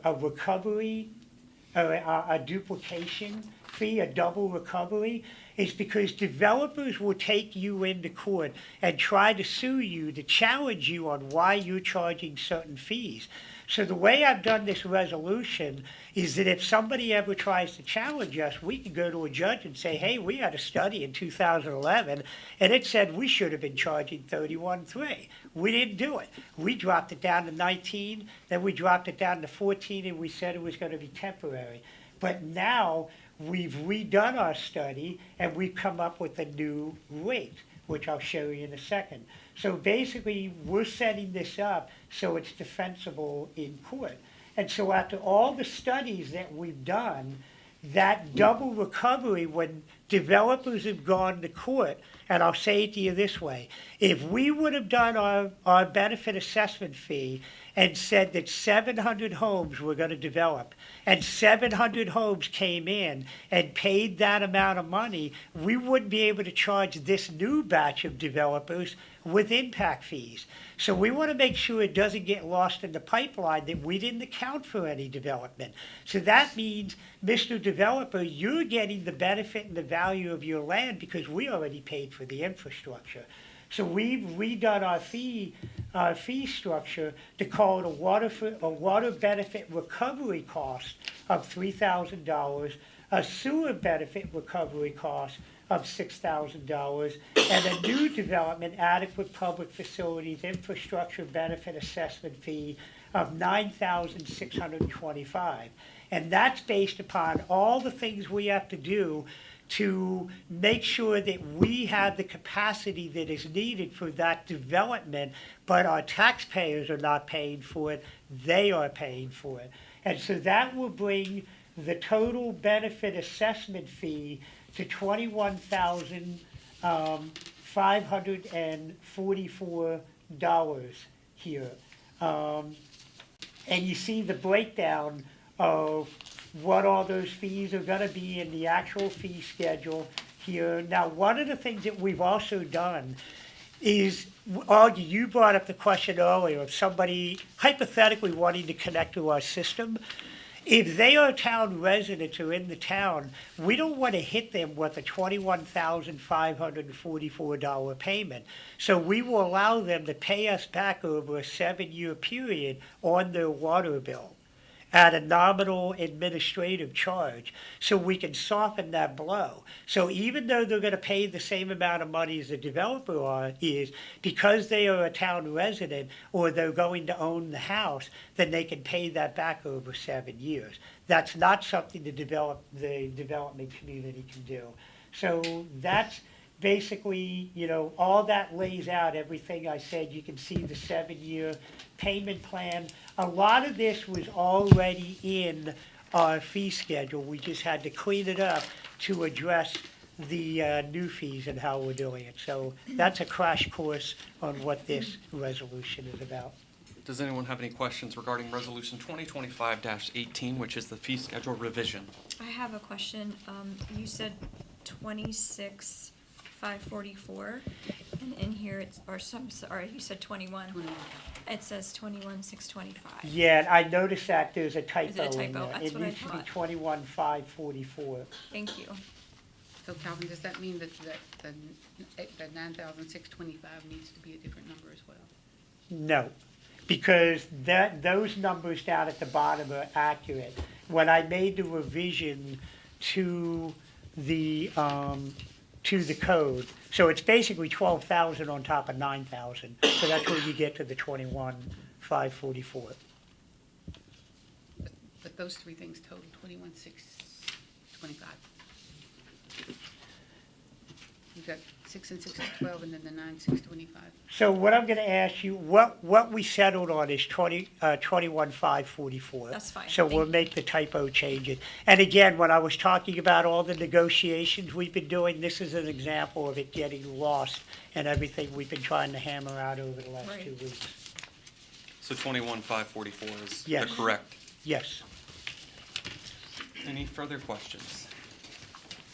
recovery, or a duplication fee, a double recovery, is because developers will take you into court and try to sue you to challenge you on why you're charging certain fees. So the way I've done this resolution is that if somebody ever tries to challenge us, we can go to a judge and say, hey, we had a study in 2011 and it said we should have been charging 31.3. We didn't do it. We dropped it down to 19, then we dropped it down to 14, and we said it was going to be temporary. But now we've redone our study and we've come up with a new rate, which I'll show you in a second. So basically, we're setting this up so it's defensible in court. And so after all the studies that we've done, that double recovery, when developers have gone to court, and I'll say it to you this way, if we would have done our benefit assessment fee and said that 700 homes were going to develop, and 700 homes came in and paid that amount of money, we wouldn't be able to charge this new batch of developers with impact fees. So we want to make sure it doesn't get lost in the pipeline that we didn't account for any development. So that means, Mr. Developer, you're getting the benefit and the value of your land because we already paid for the infrastructure. So we've redone our fee structure to call it a water benefit recovery cost of $3,000, a sewer benefit recovery cost of $6,000, and a new development adequate public facilities infrastructure benefit assessment fee of $9,625. And that's based upon all the things we have to do to make sure that we have the capacity that is needed for that development, but our taxpayers are not paying for it, they are paying for it. And so that will bring the total benefit assessment fee to $21,544 here. And you see the breakdown of what all those fees are going to be in the actual fee schedule here. Now, one of the things that we've also done is, Augie, you brought up the question earlier of somebody hypothetically wanting to connect to our system. If they are town residents or in the town, we don't want to hit them with a $21,544 payment. So we will allow them to pay us back over a 7-year period on their water bill. at a nominal administrative charge so we can soften that blow. So even though they're going to pay the same amount of money as the developer is, because they are a town resident or they're going to own the house, then they can pay that back over 7 years. That's not something the development community can do. So that's basically, all that lays out everything I said. You can see the 7-year payment plan. A lot of this was already in our fee schedule. We just had to clean it up to address the new fees and how we're doing it. So that's a crash course on what this resolution is about. Does anyone have any questions regarding Resolution 2025-18, which is the fee schedule revision? I have a question. You said 26,544, and in here you said 21. It says 21,625. Yeah, I noticed that there's a typo Is it a in typo? there. That's what I It needs to be thought. 21,544. Thank you. So Calvin, does that mean that the 9,625 needs to be a different number as well? No, because those numbers down at the bottom are accurate. When I made the revision to the code, so it's basically 12,000 on top of 9,000. So that's where you get to the 21,544. But those three things total 21,625. You've got 6 and 6 is 12, and then the 9, 625. So what I'm going to ask you, what we settled on is 21,544. That's fine. So Thank we'll you. make the typo change it. And again, when I was talking about all the negotiations we've been doing, this is an example of it getting lost and everything we've been trying to hammer out over the last Right. 2 weeks. So 21,544 is the Yes. correct. Yes. Any further questions?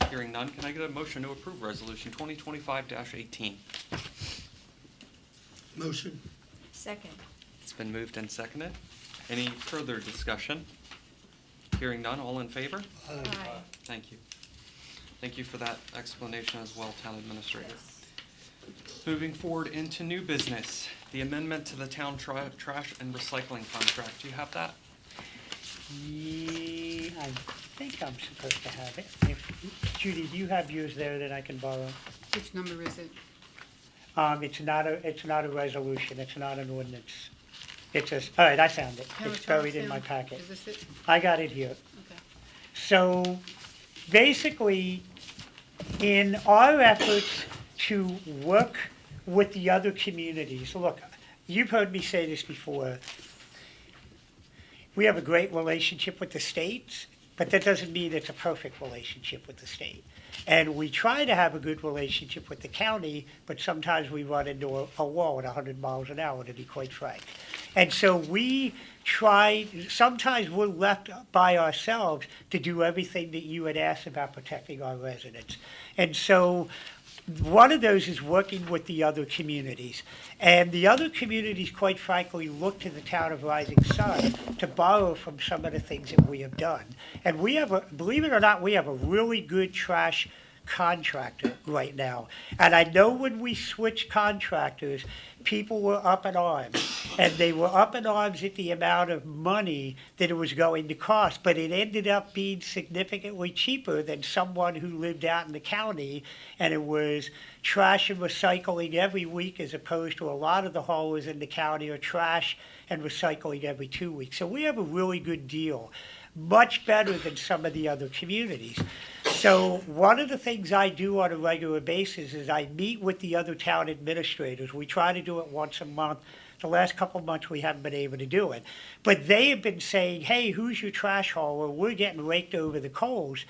Hearing none, can I get a motion to approve Resolution 2025-18? Motion. Second. It's been moved and seconded. Any further discussion? Hearing none, all in favor? Aye. Thank you. Thank you for that explanation as well, Town Administrator. Yes. Moving forward into new business, the amendment to the town trash and recycling contract. Do you have that? Yeah, I think I'm supposed to have it. Judy, do you have yours there that I can borrow? Which number is it? It's not a resolution, it's not an ordinance. All right, I found it. Town of It's buried in Charlestown? my packet. Is this it? I got it here. Okay. So basically, in our efforts to work with the other communities, look, you've heard me say this before. We have a great relationship with the states, but that doesn't mean it's a perfect relationship with the state. And we try to have a good relationship with the county, but sometimes we run into a wall at 100 miles an hour, to be quite frank. And so we try, sometimes we're left by ourselves to do everything that you had asked about protecting our residents. And so one of those is working with the other communities. And the other communities, quite frankly, look to the town of Rising Sun to borrow from some of the things that we have done. And we have believe it or not, we have a really good trash contractor right now. And I know when we switched contractors, people were up in arms. And they were up in arms at the amount of money that it was going to cost. But it ended up being significantly cheaper than someone who lived out in the county. And it was trash and recycling every week, as opposed to a lot of the haulers in the county are trash and recycling every 2 weeks. So we have a really good deal, much better than some of the other communities. So one of the things I do on a regular basis is I meet with the other town administrators. We try to do it once a month. The last couple of months we haven't been able to do it. But they have been saying, hey, who's your trash hauler? We're getting raked over the coals.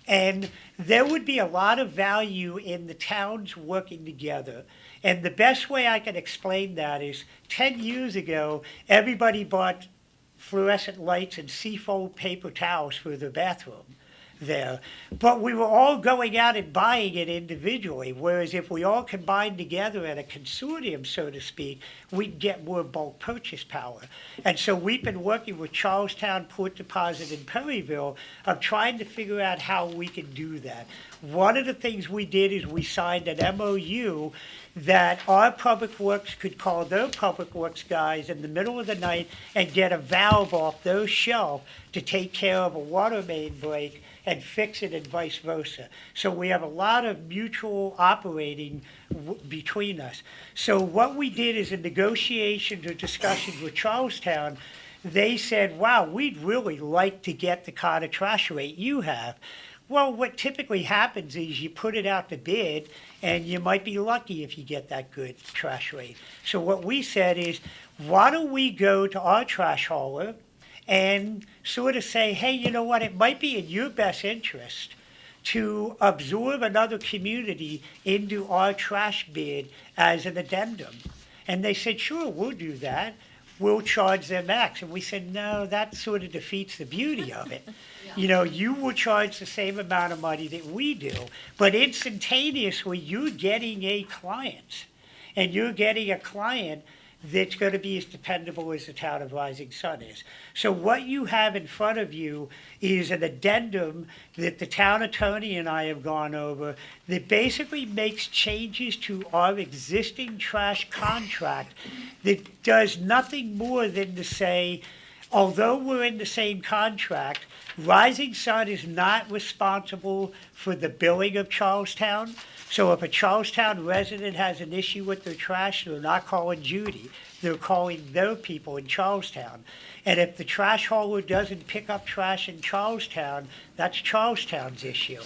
And there would be a lot of value in the towns working together. And the best way I can explain that is 10 years ago, everybody bought fluorescent lights and seafoam paper towels for their bathroom. there. But we were all going out and buying it individually, whereas if we all combined together at a consortium, so to speak, we'd get more bulk purchase power. And so we've been working with Charlestown, Port Deposit, and Perryville of trying to figure out how we can do that. One of the things we did is we signed an MOU that our public works could call their public works guys in the middle of the night and get a valve off their shelf to take care of a water main break and fix it and vice versa. So we have a lot of mutual operating between us. So what we did is in negotiations or discussions with Charlestown, they said, wow, we'd really like to get the kind of trash rate you have. Well, what typically happens is you put it out to bid, and you might be lucky if you get that good trash rate. So what we said is, why don't we go to our trash hauler and sort of say, hey, you know what, it might be in your best interest to absorb another community into our trash bid as an addendum. And they said, sure, we'll do that. We'll charge them X. And we said, no, that sort of defeats the beauty of it. You know, you will charge the same amount of money that we do, but instantaneously you're getting a client. And you're getting a client that's going to be as dependable as the town of Rising Sun is. So what you have in front of you is an addendum that the town attorney and I have gone over that basically makes changes to our existing trash contract that does nothing more than to say, although we're in the same contract, Rising Sun is not responsible for the billing of Charlestown. So if a Charlestown resident has an issue with their trash, they're not calling Judy. They're calling their people in Charlestown. And if the trash hauler doesn't pick up trash in Charlestown, that's Charlestown's issue.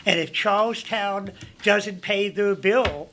And if Charlestown doesn't pay their bill,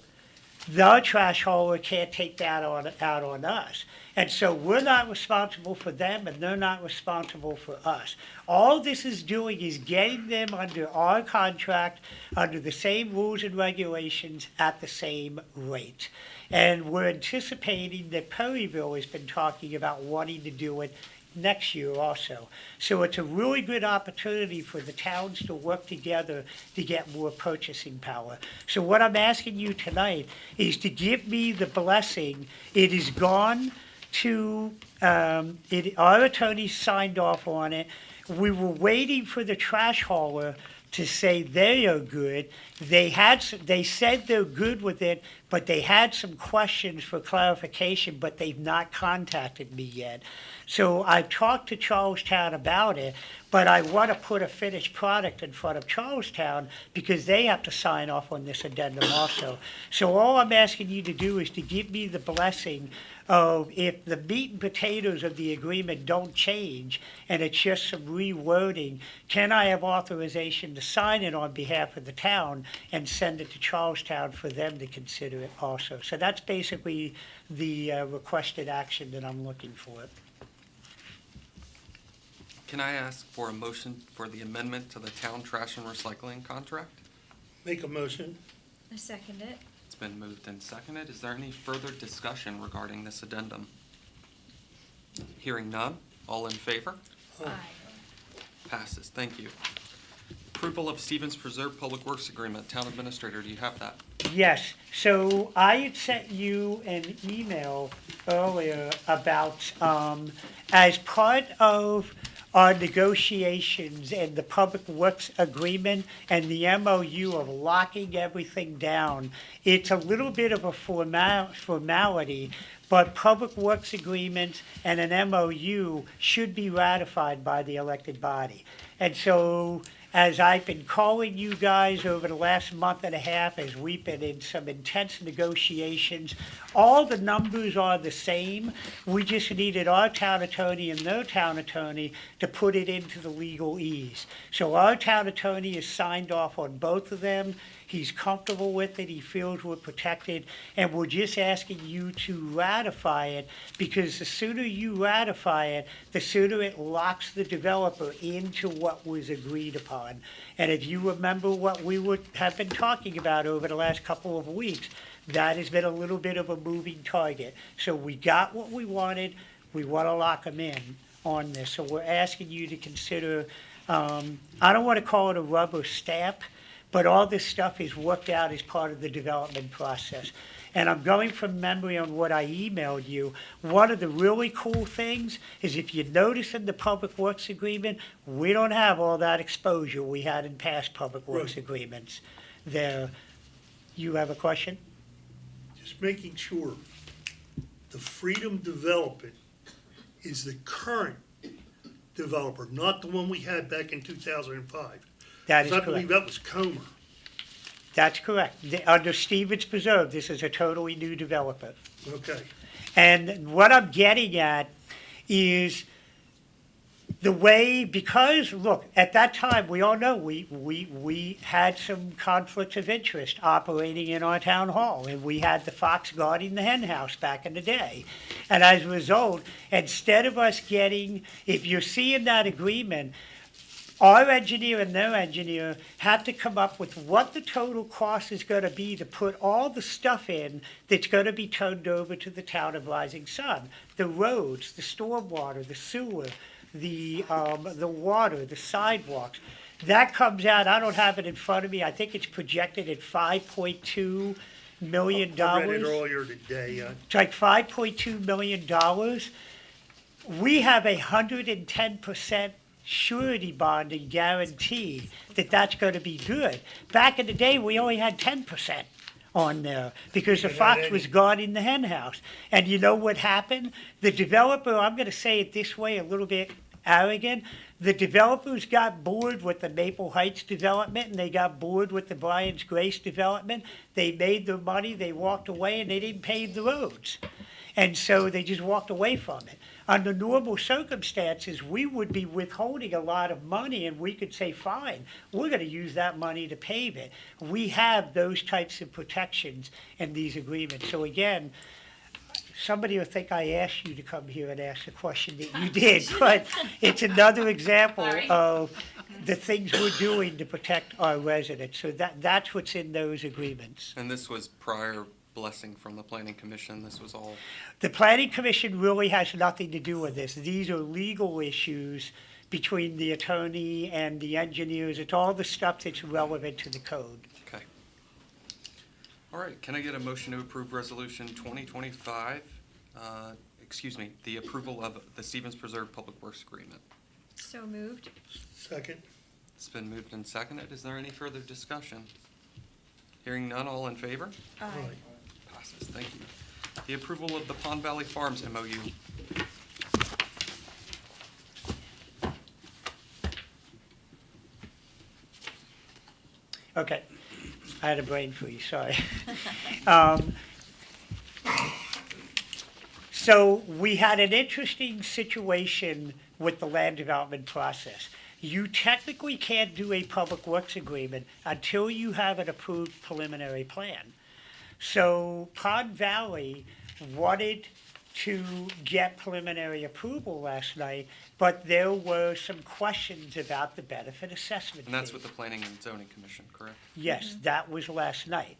the trash hauler can't take that out on us. And so we're not responsible for them, and they're not responsible for us. All this is doing is getting them under our contract, under the same rules and regulations, at the same rate. And we're anticipating that Perryville has been talking about wanting to do it next year also. So it's a really good opportunity for the towns to work together to get more purchasing power. So what I'm asking you tonight is to give me the blessing. It is gone to, our attorney signed off on it. We were waiting for the trash hauler to say they are good. They said they're good with it, but they had some questions for clarification, but they've not contacted me yet. So I've talked to Charlestown about it, but I want to put a finished product in front of Charlestown because they have to sign off on this addendum also. So all I'm asking you to do is to give me the blessing of, if the meat and potatoes of the agreement don't change and it's just some rewording, can I have authorization to sign it on behalf of the town and send it to Charlestown for them to consider it also? So that's basically the requested action that I'm looking for. Can I ask for a motion for the amendment to the town trash and recycling contract? Make a motion. I second it. It's been moved and seconded. Is there any further discussion regarding this addendum? Hearing none, all in favor? Aye. Passes. Thank you. Approval of Stevens Preserve Public Works Agreement. Town Administrator, do you have that? Yes, so I had sent you an email earlier about, as part of our negotiations and the Public Works Agreement and the MOU of locking everything down, it's a little bit of a formality, but Public Works agreements and an MOU should be ratified by the elected body. And so, as I've been calling you guys over the last month and a half, as we've been in some intense negotiations, all the numbers are the same. We just needed our town attorney and their town attorney to put it into the legalese. So our town attorney has signed off on both of them. He's comfortable with it, he feels we're protected, and we're just asking you to ratify it, because the sooner you ratify it, the sooner it locks the developer into what was agreed upon. And if you remember what we have been talking about over the last couple of weeks, that has been a little bit of a moving target. So we got what we wanted, we want to lock them in on this. So we're asking you to consider I don't want to call it a rubber stamp, but all this stuff is worked out as part of the development process. And I'm going from memory on what I emailed you. One of the really cool things is if you notice in the Public Works Agreement, we don't have all that exposure we had in past Public Works Right. agreements there. You have a question? Just making sure the Freedom Development is the current developer, not the one we had back in 2005. That is I believe correct. that was Comer. That's correct. Under Stevens Preserve, this is a totally new developer. Okay. And what I'm getting at is the way, because, look, at that time, we all know we had some conflicts of interest operating in our town hall, and we had the fox guarding the hen house back in the day. And as a result, instead of us getting, if you're seeing that agreement, our engineer and their engineer have to come up with what the total cost is going to be to put all the stuff in that's going to be turned over to the town of Rising Sun. The roads, the stormwater, the sewer, the water, the sidewalks. That comes out, I don't have it in front of me, I think it's projected at $5.2 million. I read it earlier today. It's like $5.2 million. We have 110% surety bond and guarantee that that's going to be good. Back in the day, we only had 10% on there because the fox was guarding the hen house. And you know what happened? The developer, I'm going to say it this way, a little bit arrogant, the developers got bored with the Maple Heights development and they got bored with the Bryant's Grace development. They made their money, they walked away, and they didn't pave the roads. And so they just walked away from it. Under normal circumstances, we would be withholding a lot of money and we could say, fine, we're going to use that money to pave it. We have those types of protections in these agreements. So again, somebody will think I asked you to come here and ask the question that you did, but it's another example Sorry. of the things we're doing to protect our residents. So that's what's in those agreements. And this was prior blessing from the planning commission. This was all, The planning commission really has nothing to do with this. These are legal issues between the attorney and the engineers. It's all the stuff that's relevant to the code. okay. All right, can I get a motion to approve resolution 2025, the approval of the Stevens Preserve Public Works Agreement? So moved. Second. It's been moved and seconded. Is there any further discussion? Hearing none, all in favor? Aye. Passes, thank you. The approval of the Pond Valley Farms MOU. Okay, I had a brain freeze, sorry. So we had an interesting situation with the land development process. You technically can't do a public works agreement until you have an approved preliminary plan. So Pond Valley wanted to get preliminary approval last night, but there were some questions about the benefit assessment And that's fee. with the Planning and Zoning Commission, correct? Yes, that was last night.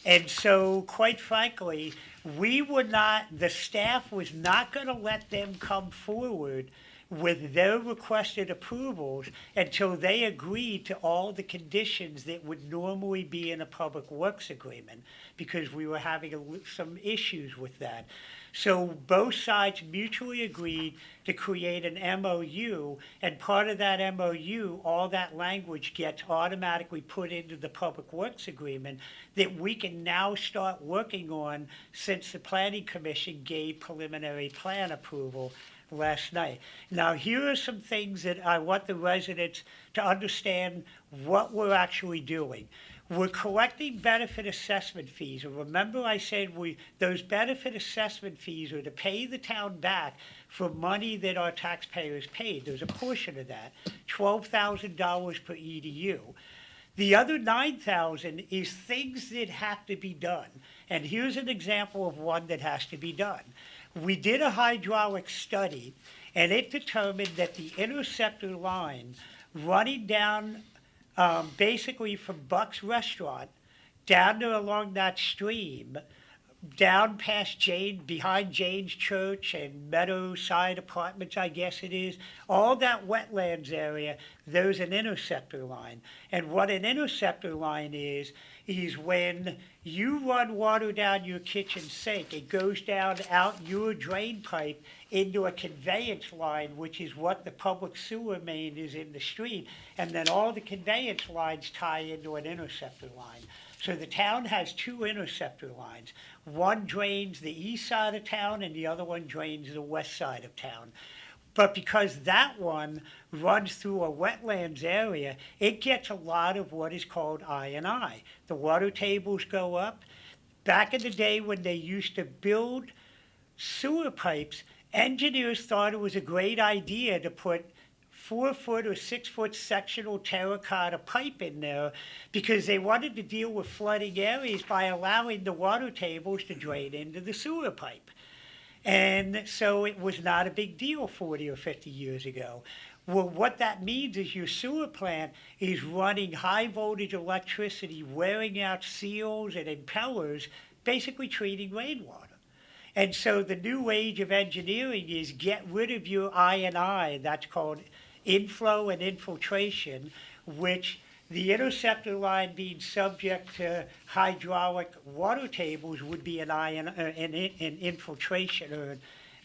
And so, quite frankly, the staff was not going to let them come forward with their requested approvals until they agreed to all the conditions that would normally be in a public works agreement, because we were having some issues with that. So both sides mutually agreed to create an MOU, and part of that MOU, all that language gets automatically put into the Public Works Agreement that we can now start working on since the Planning Commission gave preliminary plan approval last night. Now, here are some things that I want the residents to understand what we're actually doing. We're collecting benefit assessment fees, and remember I said those benefit assessment fees are to pay the town back for money that our taxpayers paid. There's a portion of that, $12,000 per EDU. The other $9,000 is things that have to be done, and here's an example of one that has to be done. We did a hydraulic study, and it determined that the interceptor line running down basically from Buck's Restaurant down there along that stream down past behind Jane's Church and Meadowside Apartments, I guess it is, all that wetlands area, there's an interceptor line. And what an interceptor line is when you run water down your kitchen sink, it goes down out your drain pipe into a conveyance line, which is what the public sewer main is in the street, and then all the conveyance lines tie into an interceptor line. So the town has two interceptor lines. One drains the east side of town and the other one drains the west side of town. But because that one runs through a wetlands area, it gets a lot of what is called I&I. The water tables go up. Back in the day when they used to build sewer pipes, engineers thought it was a great idea to put 4-foot or 6-foot sectional terracotta pipe in there because they wanted to deal with flooding areas by allowing the water tables to drain into the sewer pipe. And so it was not a big deal 40 or 50 years ago. Well, what that means is your sewer plant is running high voltage electricity, wearing out seals and impellers, basically treating rainwater. And so the new age of engineering is get rid of your I&I, that's called inflow and infiltration, which the interceptor line being subject to hydraulic water tables would be an infiltration or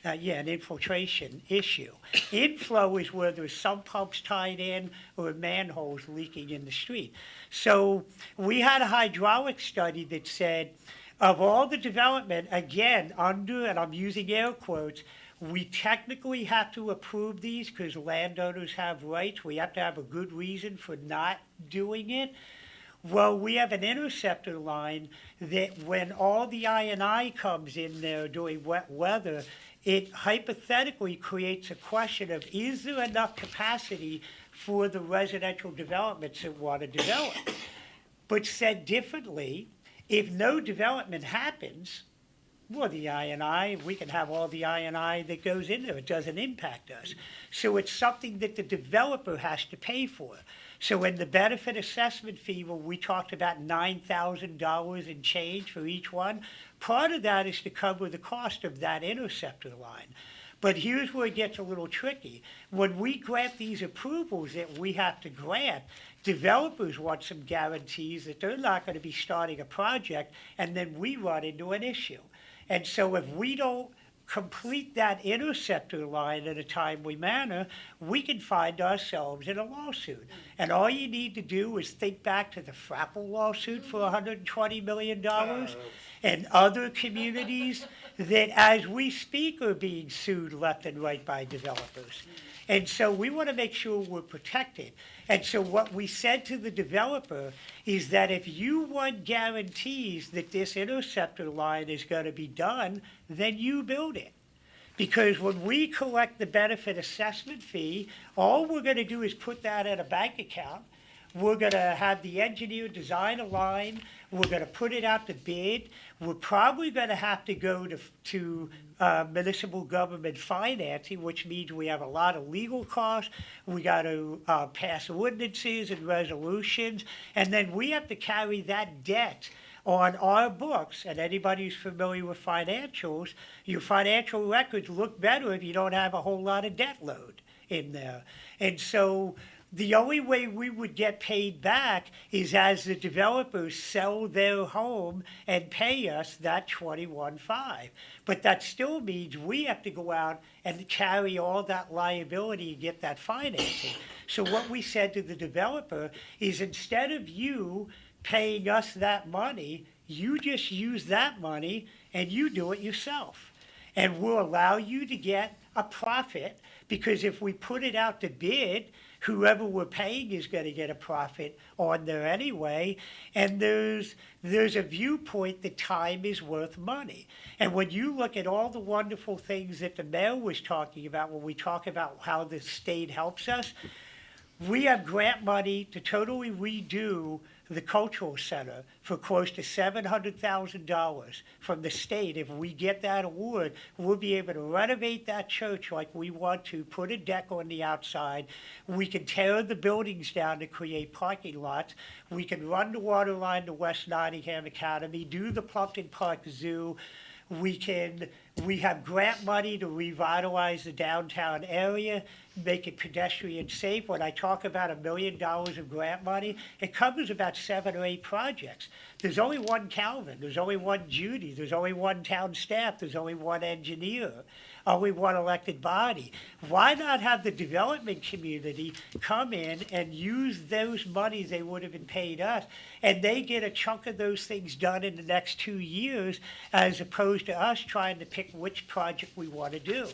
an infiltration issue. Inflow is where there's some pumps tied in or manholes leaking in the street. So we had a hydraulic study that said of all the development, again, under, and I'm using air quotes, we technically have to approve these because landowners have rights. We have to have a good reason for not doing it. Well, we have an interceptor line that when all the I&I comes in there during wet weather, it hypothetically creates a question of is there enough capacity for the residential developments that want to develop? But said differently, if no development happens, well, the I&I, we can have all the I&I that goes in there. It doesn't impact us. So it's something that the developer has to pay for. So in the benefit assessment fee, when we talked about $9,000 in change for each one, part of that is to cover the cost of that interceptor line. But here's where it gets a little tricky. When we grant these approvals that we have to grant, developers want some guarantees that they're not going to be starting a project and then we run into an issue. And so if we don't complete that interceptor line in a timely manner, we can find ourselves in a lawsuit. And all you need to do is think back to the Frapple lawsuit for $120 million and other communities that as we speak are being sued left and right by developers. And so we want to make sure we're protected. And so what we said to the developer is that if you want guarantees that this interceptor line is going to be done, then you build it. Because when we collect the benefit assessment fee, all we're going to do is put that in a bank account. We're going to have the engineer design a line. We're going to put it out to bid. We're probably going to have to go to municipal government financing, which means we have a lot of legal costs. We got to pass ordinances and resolutions, and then we have to carry that debt on our books. And anybody who's familiar with financials, your financial records look better if you don't have a whole lot of debt load in there. And so the only way we would get paid back is as the developers sell their home and pay us that $21,500. But that still means we have to go out and carry all that liability and get that financing. So what we said to the developer is instead of you paying us that money, you just use that money and you do it yourself. And we'll allow you to get a profit because if we put it out to bid, whoever we're paying is going to get a profit on there anyway. And there's a viewpoint that time is worth money. And when you look at all the wonderful things that the mayor was talking about when we talk about how the state helps us, we have grant money to totally redo the cultural center for close to $700,000 from the state. If we get that award, we'll be able to renovate that church like we want to, put a deck on the outside. We can tear the buildings down to create parking lots. We can run the water line to West Nottingham Academy, do the Plumpton Park Zoo. We have grant money to revitalize the downtown area, make it pedestrian safe. When I talk about $1 million of grant money, it covers about 7 or 8 projects. There's only one Calvin, there's only one Judy, there's only one town staff, there's only one engineer, only one elected body. Why not have the development community come in and use those monies they would have been paid us, and they get a chunk of those things done in the next 2 years, as opposed to us trying to pick which project we want to do.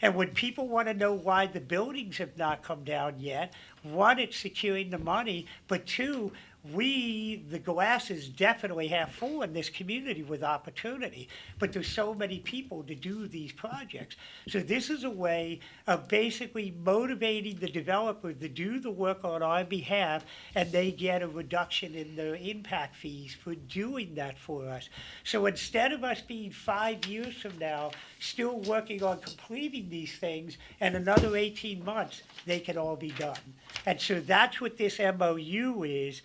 And when people want to know why the buildings have not come down yet, one, it's securing the money, but two, we, the glass is definitely half full in this community with opportunity, but there's so many people to do these projects. So this is a way of basically motivating the developer to do the work on our behalf, and they get a reduction in their impact fees for doing that for us. So instead of us being 5 years from now still working on completing these things, and another 18 months, they can all be done. And so that's what this MOU is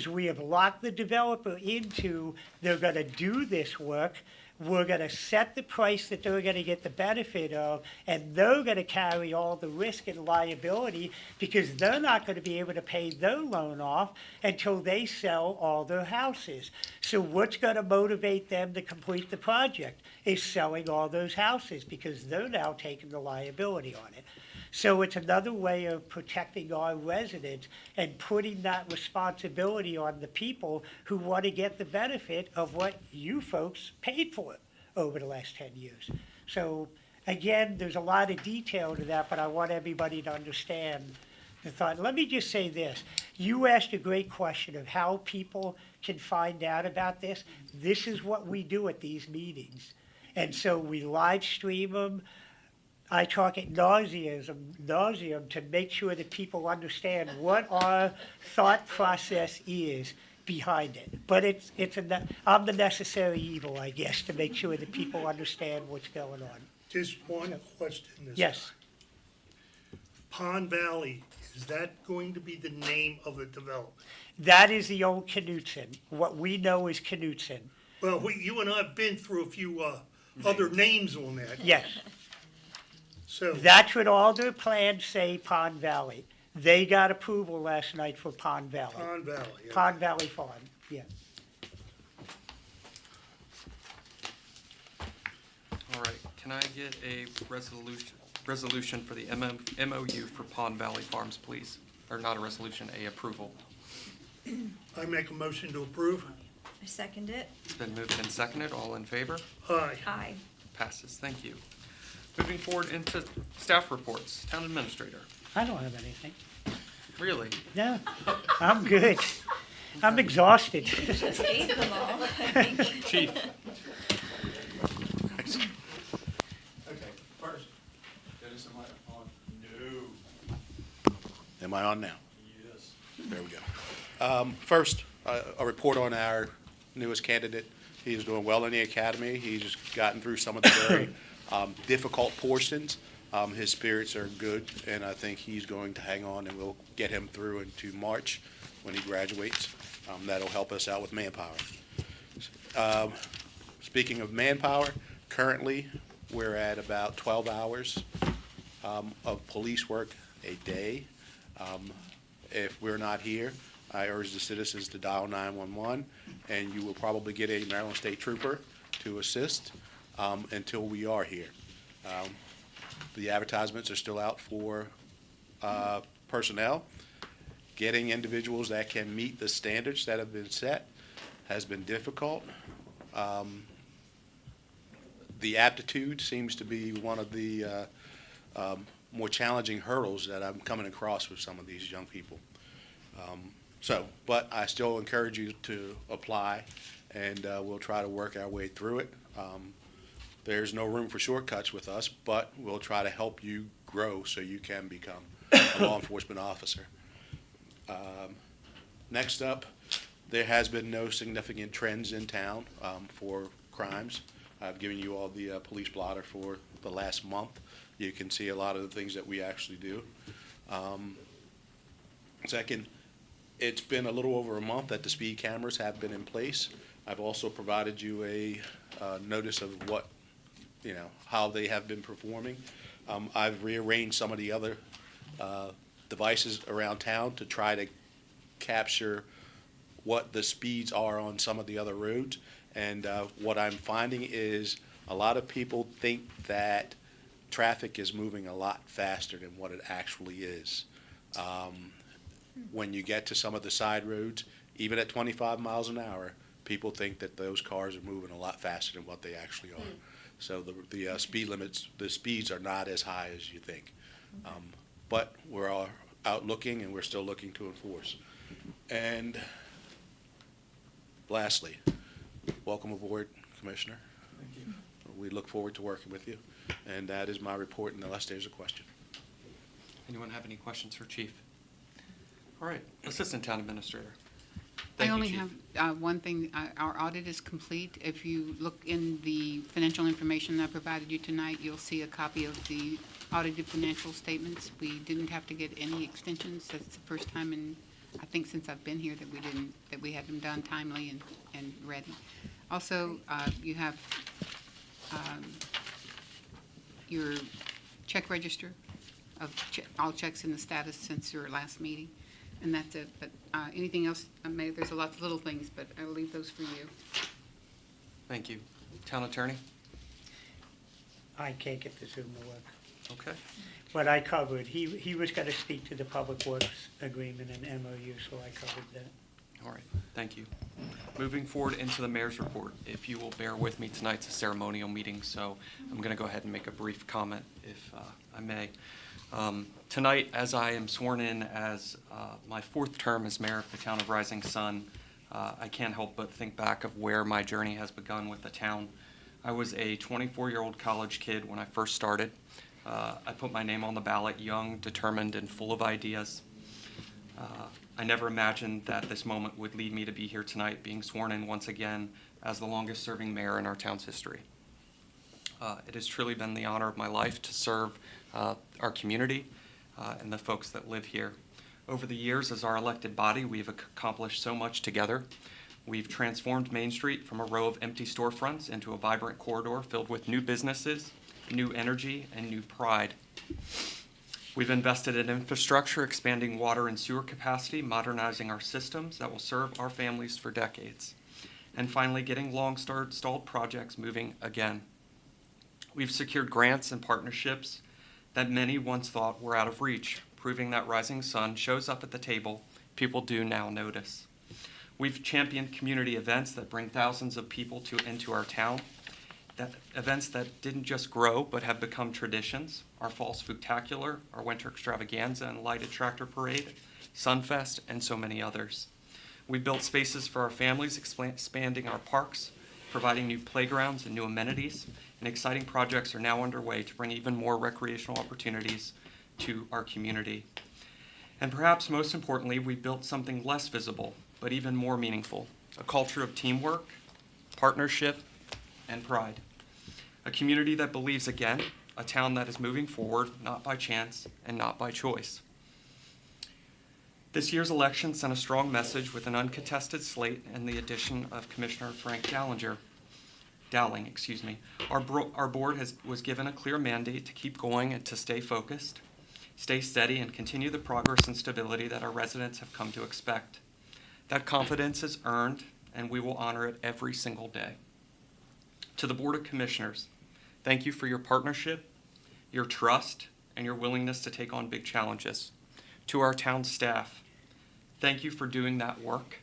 we have locked the developer into, they're gonna do this work, we're gonna set the price that they're gonna get the benefit of, and they're gonna carry all the risk and liability, because they're not gonna be able to pay their loan off until they sell all their houses. So what's gonna motivate them to complete the project is selling all those houses, because they're now taking the liability on it. So it's another way of protecting our residents and putting that responsibility on the people who want to get the benefit of what you folks paid for over the last 10 years. So again, there's a lot of detail to that, but I want everybody to understand the thought. Let me just say this. You asked a great question of how people can find out about this. This is what we do at these meetings. And so we live stream them. I talk at nauseam to make sure that people understand what our thought process is behind it. But I'm the necessary evil, I guess, to make sure that people understand what's going on. Just one question. Yes, Pond Valley, is that going to be the name of the development? that is the old Knutson. What we know is Knutson. Well, you and I have been through a few other names on that. Yes, So, that's what all their plans say, Pond Valley. They got approval last night for Pond Valley. Pond Valley. yeah. Pond Valley Farm, yeah. All right, can I get a resolution for the MOU for Pond Valley Farms, please? Or not a resolution, a approval. I make a motion to approve. I second it. It's been moved and seconded. All in favor? Aye. Aye. Passes. Thank you. Moving forward into staff reports. Town administrator. I don't have anything. Really? No, I'm good. I'm exhausted. Just ate them all, I think. Chief. Okay, first, Dennis, am I on? No. Am I on now? Yes. There we go. First, a report on our newest candidate. He's doing well in the academy. He's gotten through some of the very difficult portions. His spirits are good, and I think he's going to hang on, and we'll get him through into March when he graduates. That'll help us out with manpower. Speaking of manpower, currently, we're at about 12 hours of police work a day. If we're not here, I urge the citizens to dial 911, and you will probably get a Maryland State Trooper to assist until we are here. The advertisements are still out for personnel. Getting individuals that can meet the standards that have been set has been difficult. The aptitude seems to be one of the more challenging hurdles that I'm coming across with some of these young people. But I still encourage you to apply, and we'll try to work our way through it. There's no room for shortcuts with us, but we'll try to help you grow so you can become a law enforcement officer. Next up, There has been no significant trends in town for crimes. I've given you all the police blotter for the last month. You can see a lot of the things that we actually do. Second, it's been a little over a month that the speed cameras have been in place. I've also provided you a notice of what, how they have been performing. I've rearranged some of the other devices around town to try to capture what the speeds are on some of the other roads. And what I'm finding is a lot of people think that traffic is moving a lot faster than what it actually is. When you get to some of the side roads, even at 25 miles an hour, people think that those cars are moving a lot faster than what they actually are. So the speed limits, the speeds are not as high as you think. But we're all out looking, and we're still looking to enforce. And lastly, welcome aboard, Commissioner. Thank you. We look forward to working with you. And that is my report, unless there's a question. Anyone have any questions for Chief? All right, Assistant Town Administrator. I Thank you, only Chief. have one thing. Our audit is complete. If you look in the financial information I provided you tonight, you'll see a copy of the audited financial statements. We didn't have to get any extensions. That's the first time in, I think, since I've been here that we had them done timely and ready. Also, you have your check register of all checks in the status since your last meeting. And that's it. But anything else, there's a lot of little things, but I'll leave those for you. Thank you. Town Attorney? I can't get the Zoom to work. Okay. But I covered, he was gonna speak to the Public Works Agreement and MOU, so I covered that. All right, thank you. Moving forward into the mayor's report, if you will bear with me, tonight's a ceremonial meeting, so I'm going to go ahead and make a brief comment, if I may. Tonight, as I am sworn in as my fourth term as mayor of the town of Rising Sun, I can't help but think back of where my journey has begun with the town. I was a 24-year-old college kid when I first started. I put my name on the ballot, young, determined, and full of ideas. I never imagined that this moment would lead me to be here tonight, being sworn in once again as the longest-serving mayor in our town's history. It has truly been the honor of my life to serve our community and the folks that live here. Over the years, as our elected body, we've accomplished so much together. We've transformed Main Street from a row of empty storefronts into a vibrant corridor filled with new businesses, new energy, and new pride. We've invested in infrastructure, expanding water and sewer capacity, modernizing our systems that will serve our families for decades, and finally getting long-stalled projects moving again. We've secured grants and partnerships that many once thought were out of reach, proving that Rising Sun shows up at the table people do now notice. We've championed community events that bring thousands of people into our town, events that didn't just grow but have become traditions. Our Fall Spooktacular, our Winter Extravaganza and Lighted Tractor Parade, Sunfest, and so many others. We built spaces for our families, expanding our parks, providing new playgrounds and new amenities, and exciting projects are now underway to bring even more recreational opportunities to our community. And perhaps most importantly, we built something less visible, but even more meaningful, a culture of teamwork, partnership, and pride. A community that believes again, a town that is moving forward, not by chance and not by choice. This year's election sent a strong message with an uncontested slate and the addition of Commissioner Frank Dowling. Our board was given a clear mandate to keep going and to stay focused, stay steady, and continue the progress and stability that our residents have come to expect. That confidence is earned, and we will honor it every single day. To the Board of Commissioners, thank you for your partnership, your trust, and your willingness to take on big challenges. To our town staff, thank you for doing that work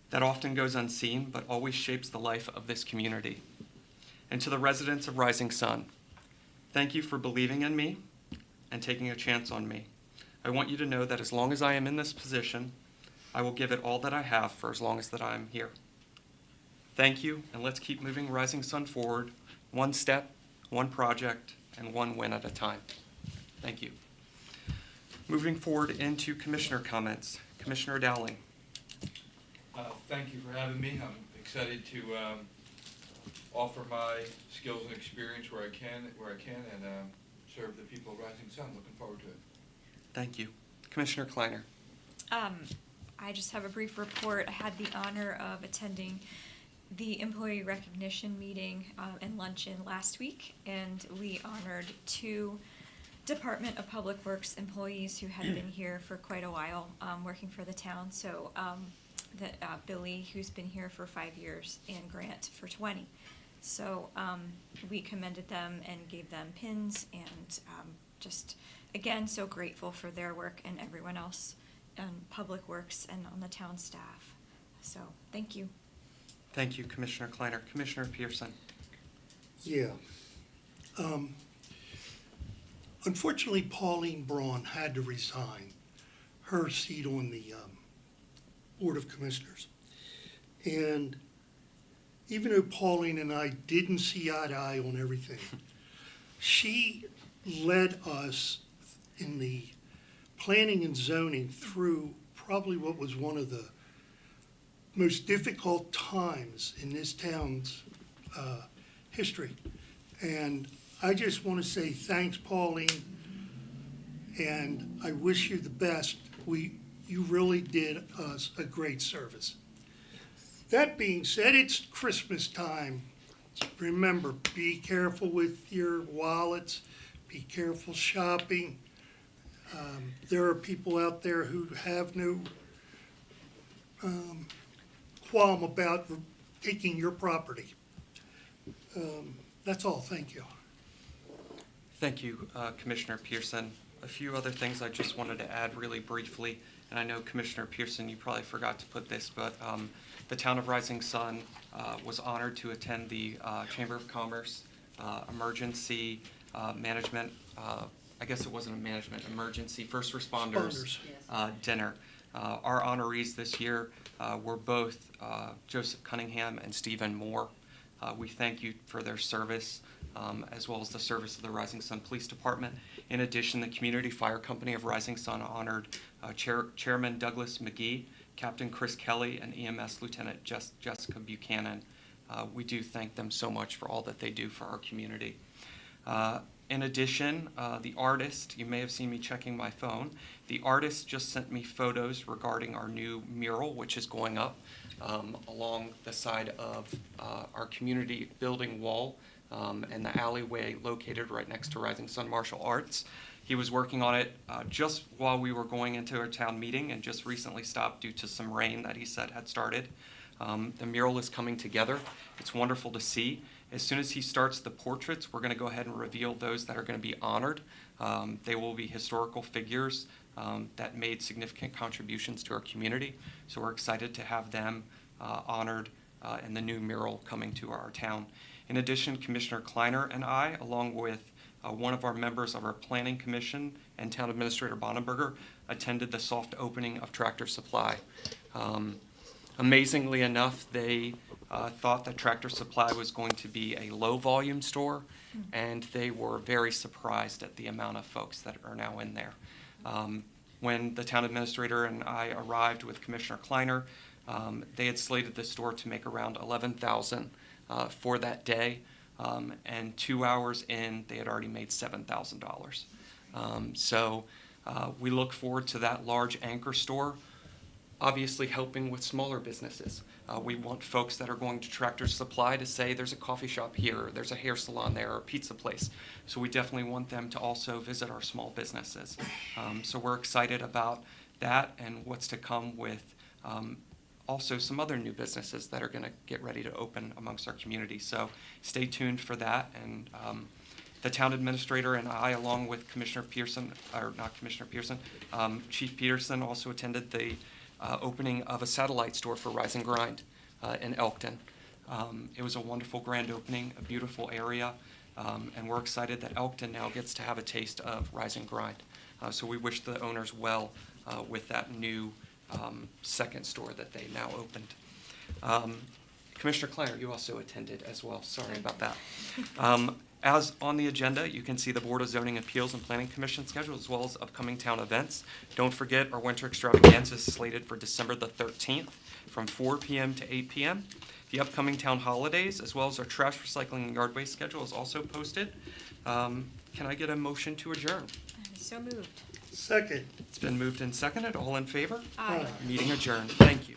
that often goes unseen but always shapes the life of this community. And to the residents of Rising Sun, thank you for believing in me and taking a chance on me. I want you to know that as long as I am in this position, I will give it all that I have for as long as that I am here. Thank you, and let's keep moving Rising Sun forward, one step, one project, and one win at a time. Thank you. Moving forward into commissioner comments. Commissioner Dowling. Thank you for having me. I'm excited to offer my skills and experience where I can, and serve the people of Rising Sun. Looking forward to it. Thank you. Commissioner Kleiner. I just have a brief report. I had the honor of attending the employee recognition meeting and luncheon last week, and we honored 2 Department of Public Works employees who had been here for quite a while, working for the town. So Billy, who's been here for 5 years, and Grant for 20. So we commended them and gave them pins, and just, again, so grateful for their work and everyone else on Public Works and on the town staff. So, thank you. Thank you, Commissioner Kleiner. Commissioner Pearson. Yeah. Unfortunately, Pauline Braun had to resign her seat on the Board of Commissioners. And even though Pauline and I didn't see eye to eye on everything, she led us in the planning and zoning through probably what was one of the most difficult times in this town's history. And I just want to say thanks, Pauline, and I wish you the best. You really did us a great service. That being said, it's Christmas time. Remember, be careful with your wallets, be careful shopping. There are people out there who have no qualm about taking your property. That's all. Thank you. Thank you, Commissioner Pearson. A few other things I just wanted to add really briefly, and I know Commissioner Pearson, you probably forgot to put this, but the Town of Rising Sun was honored to attend the Chamber of Commerce Emergency Management, I guess it wasn't a management, emergency first responders dinner. Our honorees this year were both Joseph Cunningham and Stephen Moore. We thank you for their service, as well as the service of the Rising Sun Police Department. In addition, the Community Fire Company of Rising Sun honored Chairman Douglas McGee, Captain Chris Kelly, and EMS Lieutenant Jessica Buchanan. We do thank them so much for all that they do for our community. In addition, the artist, you may have seen me checking my phone, the artist just sent me photos regarding our new mural, which is going up along the side of our community building wall and the alleyway located right next to Rising Sun Martial Arts. He was working on it just while we were going into our town meeting and just recently stopped due to some rain that he said had started. The mural is coming together. It's wonderful to see. As soon as he starts the portraits, we're going to go ahead and reveal those that are going to be honored. They will be historical figures that made significant contributions to our community. So we're excited to have them honored in the new mural coming to our town. In addition, Commissioner Kleiner and I, along with one of our members of our Planning Commission and Town Administrator Bonenberger, attended the soft opening of Tractor Supply. Amazingly enough, they thought that Tractor Supply was going to be a low-volume store, and they were very surprised at the amount of folks that are now in there. When the town administrator and I arrived with Commissioner Kleiner, they had slated the store to make around $11,000 for that day, and 2 hours in, they had already made $7,000. So we look forward to that large anchor store, obviously helping with smaller businesses. We want folks that are going to Tractor Supply to say there's a coffee shop here, or there's a hair salon there, or a pizza place. So we definitely want them to also visit our small businesses. So we're excited about that and what's to come with also some other new businesses that are going to get ready to open amongst our community. So stay tuned for that. And the town administrator and I, along with Commissioner Pearson, or not Commissioner Pearson, Chief Peterson also attended the opening of a satellite store for Rise and Grind in Elkton. It was a wonderful grand opening, a beautiful area, and we're excited that Elkton now gets to have a taste of Rise and Grind. So we wish the owners well with that new second store that they now opened. Commissioner Kleiner, you also attended as well. Sorry about that. As on the agenda, you can see the Board of Zoning Appeals and Planning Commission schedule as well as upcoming town events. Don't forget, our winter extravaganza is slated for December the 13th from 4 p.m. to 8 p.m. The upcoming town holidays, as well as our trash recycling and yard waste schedule is also posted. Can I get a motion to adjourn? So moved. Second. It's been moved and seconded. All in favor? Aye. Meeting adjourned. Thank you.